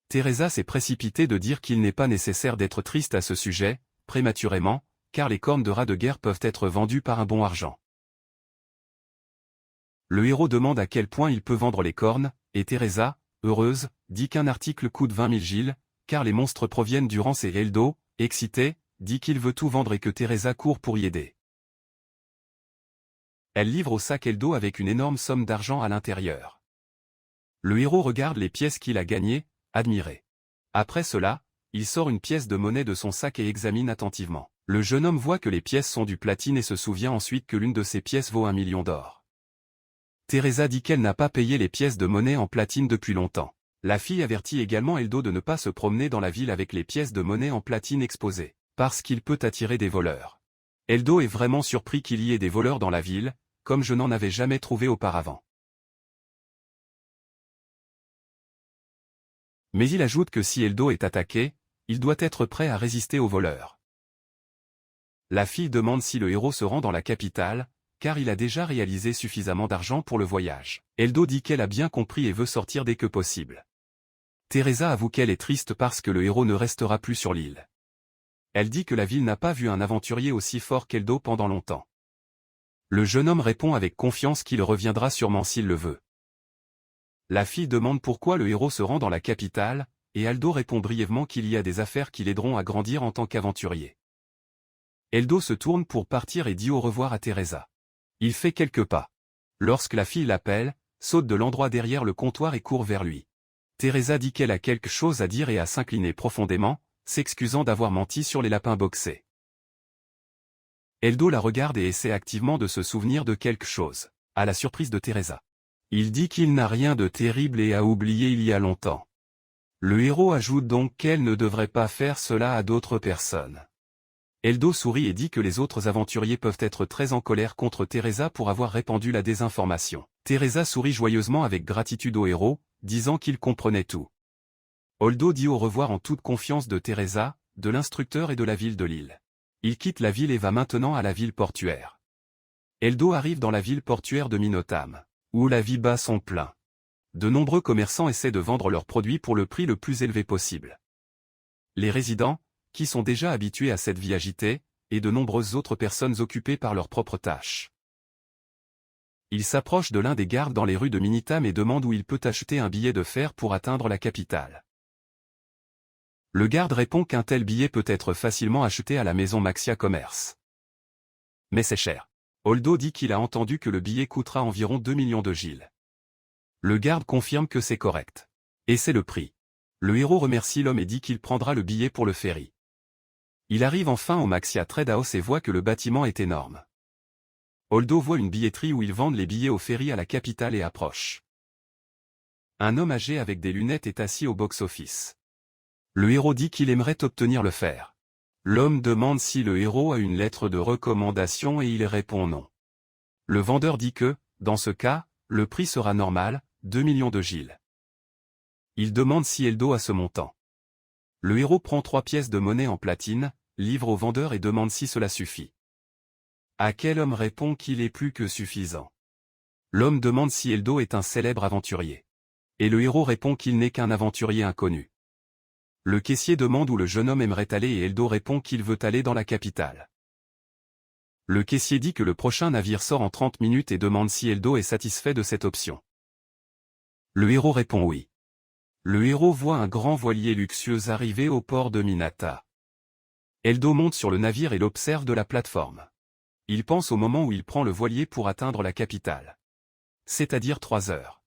Teresa s'est précipitée de dire qu'il n'est pas nécessaire d'être triste à ce sujet, prématurément, car les cornes de rats de guerre peuvent être vendues par un bon argent. Le héros demande à quel point il peut vendre les cornes, et Teresa, heureuse, dit qu'un article coûte 20 000 gilles, car les monstres proviennent du rang C. Eldo, excité, dit qu'il veut tout vendre et que Teresa court pour y aider. Elle livre au sac Eldo avec une énorme somme d'argent à l'intérieur. Le héros regarde les pièces qu'il a gagnées, admiré. Après cela, il sort une pièce de monnaie de son sac et examine attentivement. Le jeune homme voit que les pièces sont du platine et se souvient ensuite que l'une de ces pièces vaut 1 million d'or. Teresa dit qu'elle n'a pas payé les pièces de monnaie en platine depuis longtemps. La fille avertit également Eldo de ne pas se promener dans la ville avec les pièces de monnaie en platine exposées, parce qu'il peut attirer des voleurs. Eldo est vraiment surpris qu'il y ait des voleurs dans la ville, comme je n'en avais jamais trouvé auparavant. Mais il ajoute que si Eldo est attaqué, il doit être prêt à résister aux voleurs. La fille demande si le héros se rend dans la capitale, car il a déjà réalisé suffisamment d'argent pour le voyage. Eldo dit qu'elle a bien compris et veut sortir dès que possible. Teresa avoue qu'elle est triste parce que le héros ne restera plus sur l'île. Elle dit que la ville n'a pas vu un aventurier aussi fort qu'Eldo pendant longtemps. Le jeune homme répond avec confiance qu'il reviendra sûrement s'il le veut. La fille demande pourquoi le héros se rend dans la capitale, et Eldo répond brièvement qu'il y a des affaires qui l'aideront à grandir en tant qu'aventurier. Eldo se tourne pour partir et dit au revoir à Teresa. Il fait quelques pas. Lorsque la fille l'appelle, saute de l'endroit derrière le comptoir et court vers lui. Teresa dit qu'elle a quelque chose à dire et à s'incliner profondément, s'excusant d'avoir menti sur les lapins boxés. Eldo la regarde et essaie activement de se souvenir de quelque chose, à la surprise de Teresa. Il dit qu'il n'a rien de terrible et a oublié il y a longtemps. Le héros ajoute donc qu'elle ne devrait pas faire cela à d'autres personnes. Eldo sourit et dit que les autres aventuriers peuvent être très en colère contre Teresa pour avoir répandu la désinformation. Teresa sourit joyeusement avec gratitude au héros, disant qu'il comprenait tout. Oldo dit au revoir en toute confiance de Teresa, de l'instructeur et de la ville de l'île. Il quitte la ville et va maintenant à la ville portuaire. Eldo arrive dans la ville portuaire de Minotam, où la vie bat son plein. De nombreux commerçants essaient de vendre leurs produits pour le prix le plus élevé possible. Les résidents, qui sont déjà habitués à cette vie agitée, et de nombreuses autres personnes occupées par leurs propres tâches. Il s'approche de l'un des gardes dans les rues de Minitam et demande où il peut acheter un billet de fer pour atteindre la capitale. Le garde répond qu'un tel billet peut être facilement acheté à la maison Maxia Commerce. Mais c'est cher. Holdo dit qu'il a entendu que le billet coûtera environ 2 millions de Giles. Le garde confirme que c'est correct. Et c'est le prix. Le héros remercie l'homme et dit qu'il prendra le billet pour le ferry. Il arrive enfin au Maxia Trade House et voit que le bâtiment est énorme. Holdo voit une billetterie où ils vendent les billets au ferry à la capitale et approche. Un homme âgé avec des lunettes est assis au box-office. Le héros dit qu'il aimerait obtenir le fer. L'homme demande si le héros a une lettre de recommandation et il répond non. Le vendeur dit que, dans ce cas, le prix sera normal, 2 millions de Giles. Il demande si Holdo a ce montant. Le héros prend 3 pièces de monnaie en platine, livre au vendeur et demande si cela suffit. À quel homme répond qu'il est plus que suffisant. L'homme demande si Holdo est un célèbre aventurier. Et le héros répond qu'il n'est qu'un aventurier inconnu. Le caissier demande où le jeune homme aimerait aller et Holdo répond qu'il veut aller dans la capitale. Le caissier dit que le prochain navire sort en 30 minutes et demande si Holdo est satisfait de cette option. Le héros répond oui. Le héros voit un grand voilier luxueux arriver au port de Minata. Holdo monte sur le navire et l'observe de la plateforme. Il pense au moment où il prend le voilier pour atteindre la capitale. C'est-à-dire 3 heures.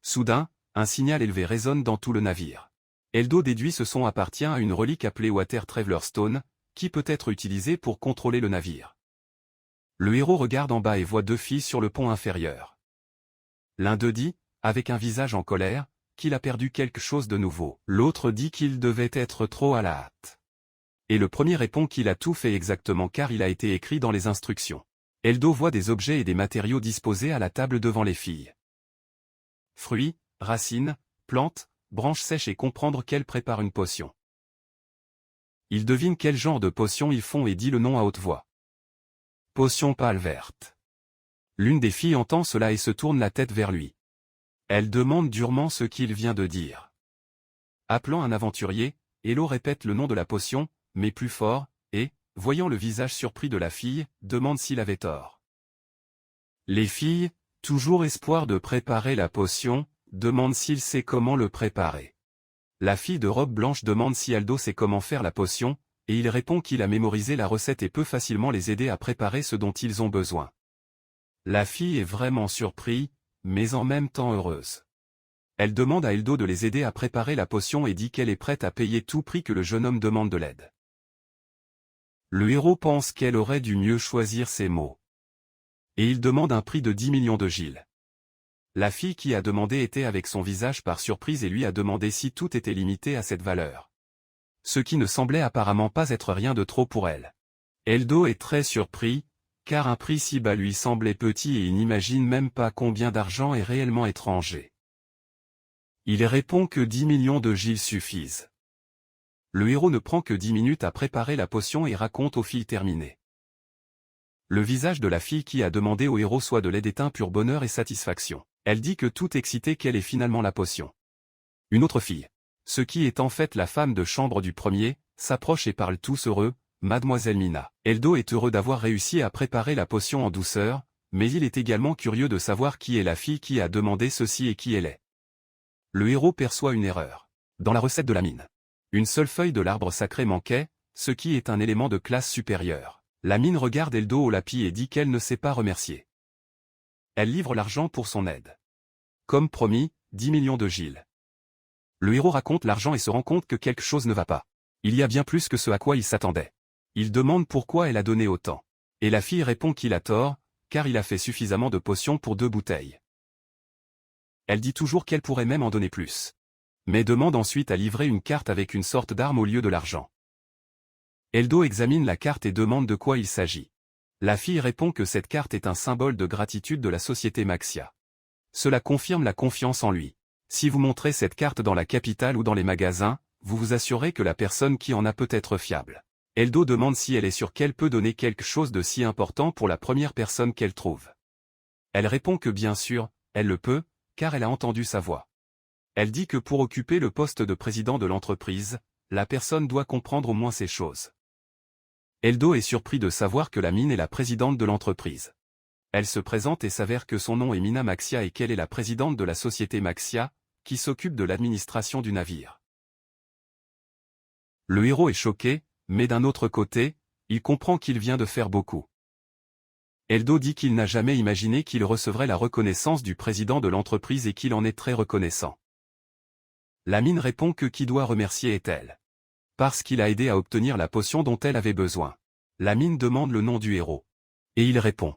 Soudain, un signal élevé résonne dans tout le navire. Holdo déduit ce son appartient à une relique appelée Water Traveler Stone, qui peut être utilisée pour contrôler le navire. Le héros regarde en bas et voit 2 filles sur le pont inférieur. L'un d'eux dit, avec un visage en colère, qu'il a perdu quelque chose de nouveau. L'autre dit qu'il devait être trop à la hâte. Et le premier répond qu'il a tout fait exactement car il a été écrit dans les instructions. Holdo voit des objets et des matériaux disposés à la table devant les filles. Fruits, racines, plantes, branches sèches et comprendre qu'elles préparent une potion. Il devine quel genre de potion ils font et dit le nom à haute voix. Potion pâle verte. L'une des filles entend cela et se tourne la tête vers lui. Elle demande durement ce qu'il vient de dire. Appelant un aventurier, Holdo répète le nom de la potion, mais plus fort, et, voyant le visage surpris de la fille, demande s'il avait tort. Les filles, toujours espoir de préparer la potion, demandent s'il sait comment le préparer. La fille de robe blanche demande si Holdo sait comment faire la potion, et il répond qu'il a mémorisé la recette et peut facilement les aider à préparer ce dont ils ont besoin. La fille est vraiment surprise, mais en même temps heureuse. Elle demande à Holdo de les aider à préparer la potion et dit qu'elle est prête à payer tout prix que le jeune homme demande de l'aide. Le héros pense qu'elle aurait dû mieux choisir ses mots. Et il demande un prix de 10 millions de Giles. La fille qui a demandé était avec son visage par surprise et lui a demandé si tout était limité à cette valeur. Ce qui ne semblait apparemment pas être rien de trop pour elle. Holdo est très surpris, car un prix si bas lui semblait petit et il n'imagine même pas combien d'argent est réellement étranger. Il répond que 10 millions de Giles suffisent. Le héros ne prend que 10 minutes à préparer la potion et raconte aux filles terminées. Le visage de la fille qui a demandé au héros soit de l'aide éteint pur bonheur et satisfaction. Elle dit que tout excitée qu'elle est finalement la potion. Une autre fille, ce qui est en fait la femme de chambre du premier, s'approche et parle tous heureux, Mademoiselle Mina. Holdo est heureux d'avoir réussi à préparer la potion en douceur, mais il est également curieux de savoir qui est la fille qui a demandé ceci et qui elle est. Le héros perçoit une erreur. Dans la recette de la mine, une seule feuille de l'arbre sacré manquait, ce qui est un élément de classe supérieure. La mine regarde Holdo au lapis et dit qu'elle ne sait pas remercier. Elle livre l'argent pour son aide. Comme promis, 10 millions de Giles. Le héros raconte l'argent et se rend compte que quelque chose ne va pas. Il y a bien plus que ce à quoi il s'attendait. Il demande pourquoi elle a donné autant. Et la fille répond qu'il a tort, car il a fait suffisamment de potions pour 2 bouteilles. Elle dit toujours qu'elle pourrait même en donner plus. Mais demande ensuite à livrer une carte avec une sorte d'arme au lieu de l'argent. Holdo examine la carte et demande de quoi il s'agit. La fille répond que cette carte est un symbole de gratitude de la société Maxia. Cela confirme la confiance en lui. Si vous montrez cette carte dans la capitale ou dans les magasins, vous vous assurez que la personne qui en a peut être fiable. Holdo demande si elle est sûre qu'elle peut donner quelque chose de si important pour la première personne qu'elle trouve. Elle répond que bien sûr, elle le peut, car elle a entendu sa voix. Elle dit que pour occuper le poste de président de l'entreprise, la personne doit comprendre au moins ces choses. Eldo est surpris de savoir que la mine est la présidente de l'entreprise. Elle se présente et s'avère que son nom est Mina Maxia et qu'elle est la présidente de la société Maxia, qui s'occupe de l'administration du navire. Le héros est choqué, mais d'un autre côté, il comprend qu'il vient de faire beaucoup. Eldo dit qu'il n'a jamais imaginé qu'il recevrait la reconnaissance du président de l'entreprise et qu'il en est très reconnaissant. La mine répond que qui doit remercier est-elle. Parce qu'il a aidé à obtenir la potion dont elle avait besoin. La mine demande le nom du héros. Et il répond.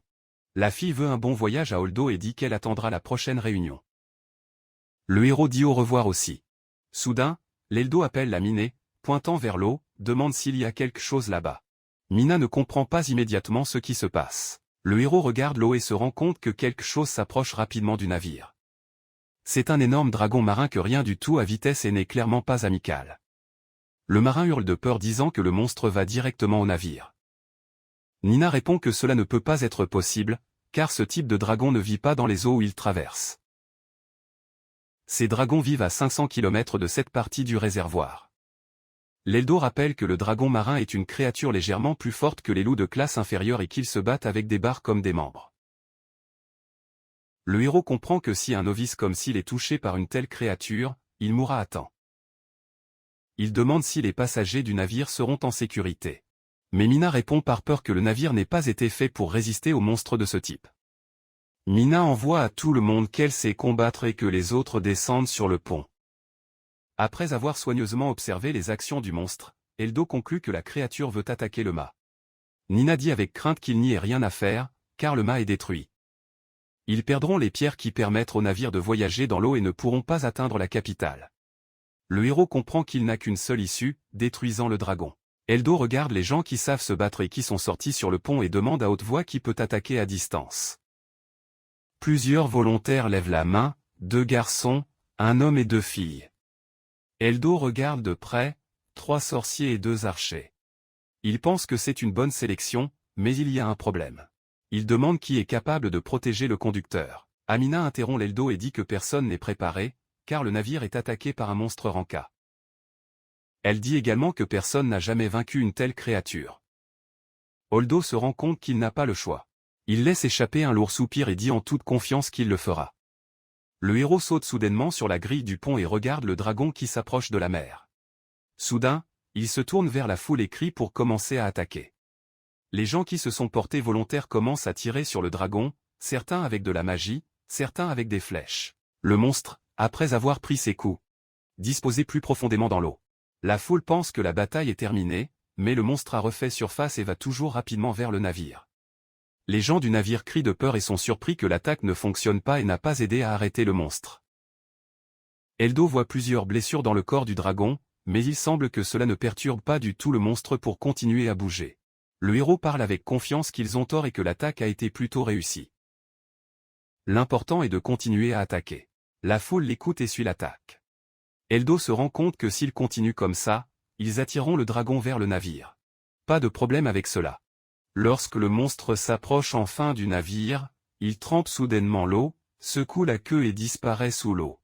La fille veut un bon voyage à Oldo et dit qu'elle attendra la prochaine réunion. Le héros dit au revoir aussi. Soudain, l'Eldo appelle la mine et, pointant vers l'eau, demande s'il y a quelque chose là-bas. Mina ne comprend pas immédiatement ce qui se passe. Le héros regarde l'eau et se rend compte que quelque chose s'approche rapidement du navire. C'est un énorme dragon marin que rien du tout à vitesse et n'est clairement pas amical. Le marin hurle de peur disant que le monstre va directement au navire. Nina répond que cela ne peut pas être possible, car ce type de dragon ne vit pas dans les eaux où il traverse. Ces dragons vivent à 500 km de cette partie du réservoir. L'Eldo rappelle que le dragon marin est une créature légèrement plus forte que les loups de classe inférieure et qu'ils se battent avec des barres comme des membres. Le héros comprend que si un novice comme s'il est touché par une telle créature, il mourra à temps. Il demande si les passagers du navire seront en sécurité. Mais Mina répond par peur que le navire n'ait pas été fait pour résister aux monstres de ce type. Mina envoie à tout le monde qu'elle sait combattre et que les autres descendent sur le pont. Après avoir soigneusement observé les actions du monstre, Eldo conclut que la créature veut attaquer le mât. Nina dit avec crainte qu'il n'y ait rien à faire, car le mât est détruit. Ils perdront les pierres qui permettent au navire de voyager dans l'eau et ne pourront pas atteindre la capitale. Le héros comprend qu'il n'a qu'une seule issue, détruisant le dragon. Eldo regarde les gens qui savent se battre et qui sont sortis sur le pont et demande à haute voix qui peut attaquer à distance. Plusieurs volontaires lèvent la main, 2 garçons, un homme et 2 filles. Eldo regarde de près, 3 sorciers et 2 archers. Il pense que c'est une bonne sélection, mais il y a un problème. Il demande qui est capable de protéger le conducteur. Amina interrompt l'Eldo et dit que personne n'est préparé, car le navire est attaqué par un monstre Ranka. Elle dit également que personne n'a jamais vaincu une telle créature. Oldo se rend compte qu'il n'a pas le choix. Il laisse échapper un lourd soupir et dit en toute confiance qu'il le fera. Le héros saute soudainement sur la grille du pont et regarde le dragon qui s'approche de la mer. Soudain, il se tourne vers la foule et crie pour commencer à attaquer. Les gens qui se sont portés volontaires commencent à tirer sur le dragon, certains avec de la magie, certains avec des flèches. Le monstre, après avoir pris ses coups, disposé plus profondément dans l'eau. La foule pense que la bataille est terminée, mais le monstre a refait surface et va toujours rapidement vers le navire. Les gens du navire crient de peur et sont surpris que l'attaque ne fonctionne pas et n'a pas aidé à arrêter le monstre. Eldo voit plusieurs blessures dans le corps du dragon, mais il semble que cela ne perturbe pas du tout le monstre pour continuer à bouger. Le héros parle avec confiance qu'ils ont tort et que l'attaque a été plutôt réussie. L'important est de continuer à attaquer. La foule l'écoute et suit l'attaque. Eldo se rend compte que s'ils continuent comme ça, ils attireront le dragon vers le navire. Pas de problème avec cela. Lorsque le monstre s'approche enfin du navire, il trempe soudainement l'eau, secoue la queue et disparaît sous l'eau.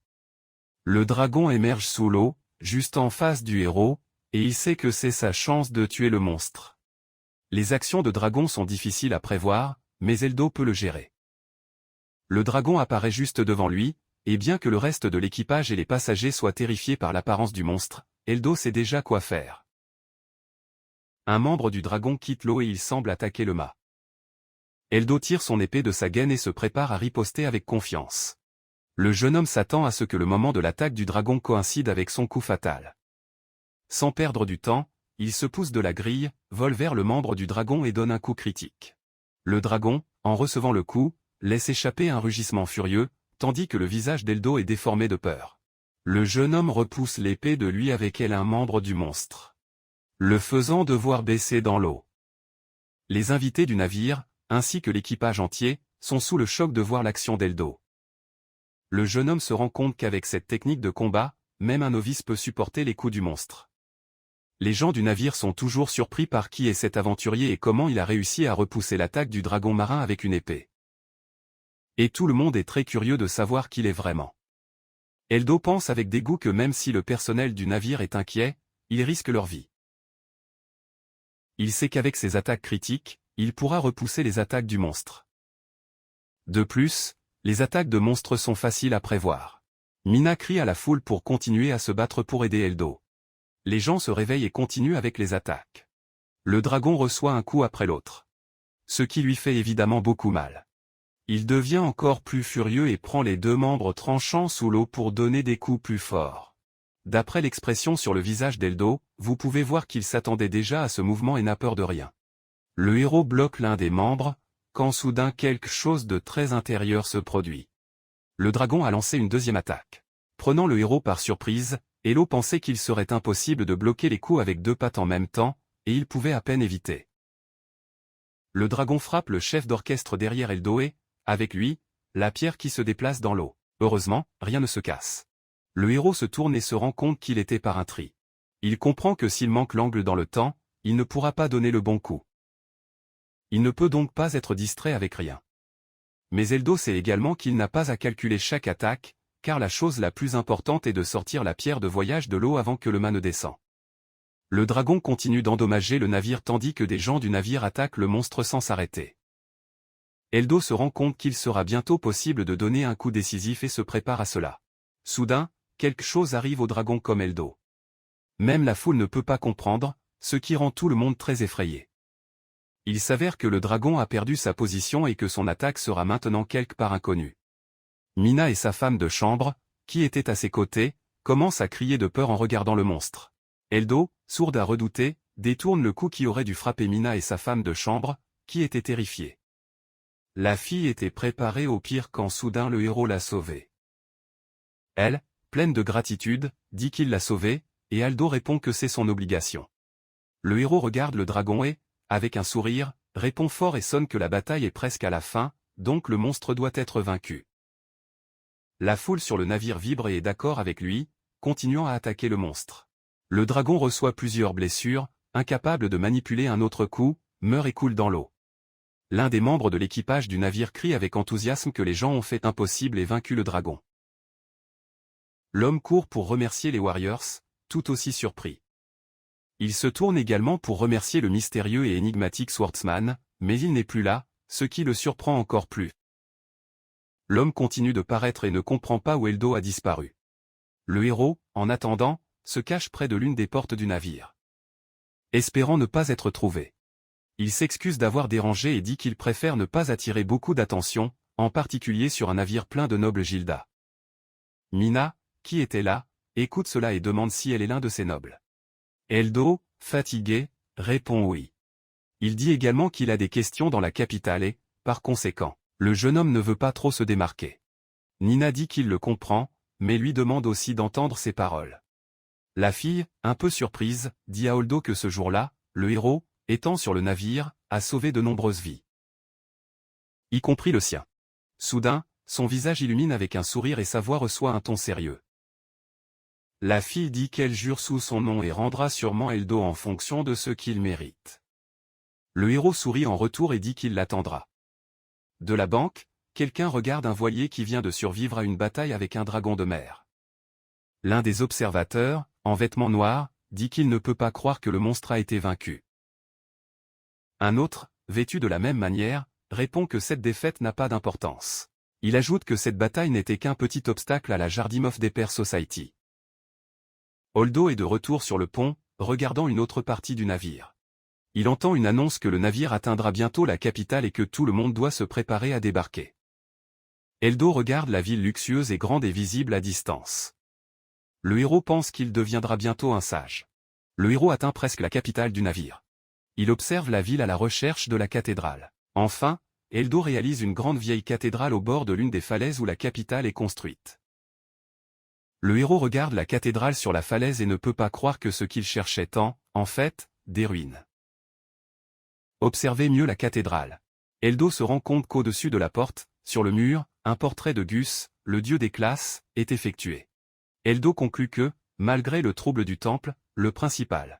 Le dragon émerge sous l'eau, juste en face du héros, et il sait que c'est sa chance de tuer le monstre. Les actions de dragon sont difficiles à prévoir, mais Eldo peut le gérer. Le dragon apparaît juste devant lui, et bien que le reste de l'équipage et les passagers soient terrifiés par l'apparence du monstre, Eldo sait déjà quoi faire. Un membre du dragon quitte l'eau et il semble attaquer le mât. Eldo tire son épée de sa gaine et se prépare à riposter avec confiance. Le jeune homme s'attend à ce que le moment de l'attaque du dragon coïncide avec son coup fatal. Sans perdre du temps, il se pousse de la grille, vole vers le membre du dragon et donne un coup critique. Le dragon, en recevant le coup, laisse échapper un rugissement furieux, tandis que le visage d'Eldo est déformé de peur. Le jeune homme repousse l'épée de lui avec elle un membre du monstre, le faisant devoir baisser dans l'eau. Les invités du navire, ainsi que l'équipage entier, sont sous le choc de voir l'action d'Eldo. Le jeune homme se rend compte qu'avec cette technique de combat, même un novice peut supporter les coups du monstre. Les gens du navire sont toujours surpris par qui est cet aventurier et comment il a réussi à repousser l'attaque du dragon marin avec une épée. Et tout le monde est très curieux de savoir qui il est vraiment. Eldo pense avec dégoût que même si le personnel du navire est inquiet, ils risquent leur vie. Il sait qu'avec ses attaques critiques, il pourra repousser les attaques du monstre. De plus, les attaques de monstres sont faciles à prévoir. Mina crie à la foule pour continuer à se battre pour aider Eldo. Les gens se réveillent et continuent avec les attaques. Le dragon reçoit un coup après l'autre. Ce qui lui fait évidemment beaucoup mal. Il devient encore plus furieux et prend les deux membres tranchants sous l'eau pour donner des coups plus forts. D'après l'expression sur le visage d'Eldo, vous pouvez voir qu'il s'attendait déjà à ce mouvement et n'a peur de rien. Le héros bloque l'un des membres, quand soudain quelque chose de très intérieur se produit. Le dragon a lancé une deuxième attaque. Prenant le héros par surprise, Eldo pensait qu'il serait impossible de bloquer les coups avec deux pattes en même temps, et il pouvait à peine éviter. Le dragon frappe le chef d'orchestre derrière Eldo et, avec lui, la pierre qui se déplace dans l'eau. Heureusement, rien ne se casse. Le héros se tourne et se rend compte qu'il était par un tri. Il comprend que s'il manque l'angle dans le temps, il ne pourra pas donner le bon coup. Il ne peut donc pas être distrait avec rien. Mais Eldo sait également qu'il n'a pas à calculer chaque attaque, car la chose la plus importante est de sortir la pierre de voyage de l'eau avant que le mât ne descende. Le dragon continue d'endommager le navire tandis que des gens du navire attaquent le monstre sans s'arrêter. Eldo se rend compte qu'il sera bientôt possible de donner un coup décisif et se prépare à cela. Soudain, quelque chose arrive au dragon comme Eldo. Même la foule ne peut pas comprendre, ce qui rend tout le monde très effrayé. Il s'avère que le dragon a perdu sa position et que son attaque sera maintenant quelque part inconnue. Mina et sa femme de chambre, qui était à ses côtés, commencent à crier de peur en regardant le monstre. Eldo, sourde à redouter, détourne le coup qui aurait dû frapper Mina et sa femme de chambre, qui étaient terrifiées. La fille était préparée au pire quand soudain le héros l'a sauvée. Elle, pleine de gratitude, dit qu'il l'a sauvée, et Eldo répond que c'est son obligation. Le héros regarde le dragon et, avec un sourire, répond fort et sonne que la bataille est presque à la fin, donc le monstre doit être vaincu. La foule sur le navire vibre et est d'accord avec lui, continuant à attaquer le monstre. Le dragon reçoit plusieurs blessures, incapable de manipuler un autre coup, meurt et coule dans l'eau. L'un des membres de l'équipage du navire crie avec enthousiasme que les gens ont fait impossible et vaincu le dragon. L'homme court pour remercier les Warriors, tout aussi surpris. Il se tourne également pour remercier le mystérieux et énigmatique Swordsman, mais il n'est plus là, ce qui le surprend encore plus. L'homme continue de paraître et ne comprend pas où Eldo a disparu. Le héros, en attendant, se cache près de l'une des portes du navire. Espérant ne pas être trouvé. Il s'excuse d'avoir dérangé et dit qu'il préfère ne pas attirer beaucoup d'attention, en particulier sur un navire plein de nobles Gilda. Mina, qui était là, écoute cela et demande si elle est l'un de ces nobles. Eldo, fatigué, répond oui. Il dit également qu'il a des questions dans la capitale et, par conséquent, le jeune homme ne veut pas trop se démarquer. Nina dit qu'il le comprend, mais lui demande aussi d'entendre ses paroles. La fille, un peu surprise, dit à Eldo que ce jour-là, le héros, étant sur le navire, a sauvé de nombreuses vies. Y compris le sien. Soudain, son visage illumine avec un sourire et sa voix reçoit un ton sérieux. La fille dit qu'elle jure sous son nom et rendra sûrement Eldo en fonction de ce qu'il mérite. Le héros sourit en retour et dit qu'il l'attendra. De la banque, quelqu'un regarde un voilier qui vient de survivre à une bataille avec un dragon de mer. L'un des observateurs, en vêtements noirs, dit qu'il ne peut pas croire que le monstre a été vaincu. Un autre, vêtu de la même manière, répond que cette défaite n'a pas d'importance. Il ajoute que cette bataille n'était qu'un petit obstacle à la Jardim of Deper Society. Eldo est de retour sur le pont, regardant une autre partie du navire. Il entend une annonce que le navire atteindra bientôt la capitale et que tout le monde doit se préparer à débarquer. Eldo regarde la ville luxueuse et grande et visible à distance. Le héros pense qu'il deviendra bientôt un sage. Le héros atteint presque la capitale du navire. Il observe la ville à la recherche de la cathédrale. Enfin, Eldo réalise une grande vieille cathédrale au bord de l'une des falaises où la capitale est construite. Le héros regarde la cathédrale sur la falaise et ne peut pas croire que ce qu'il cherchait tant, en fait, des ruines. Observez mieux la cathédrale. Eldo se rend compte qu'au-dessus de la porte, sur le mur, un portrait de Gus, le dieu des classes, est effectué. Eldo conclut que, malgré le trouble du temple, le principal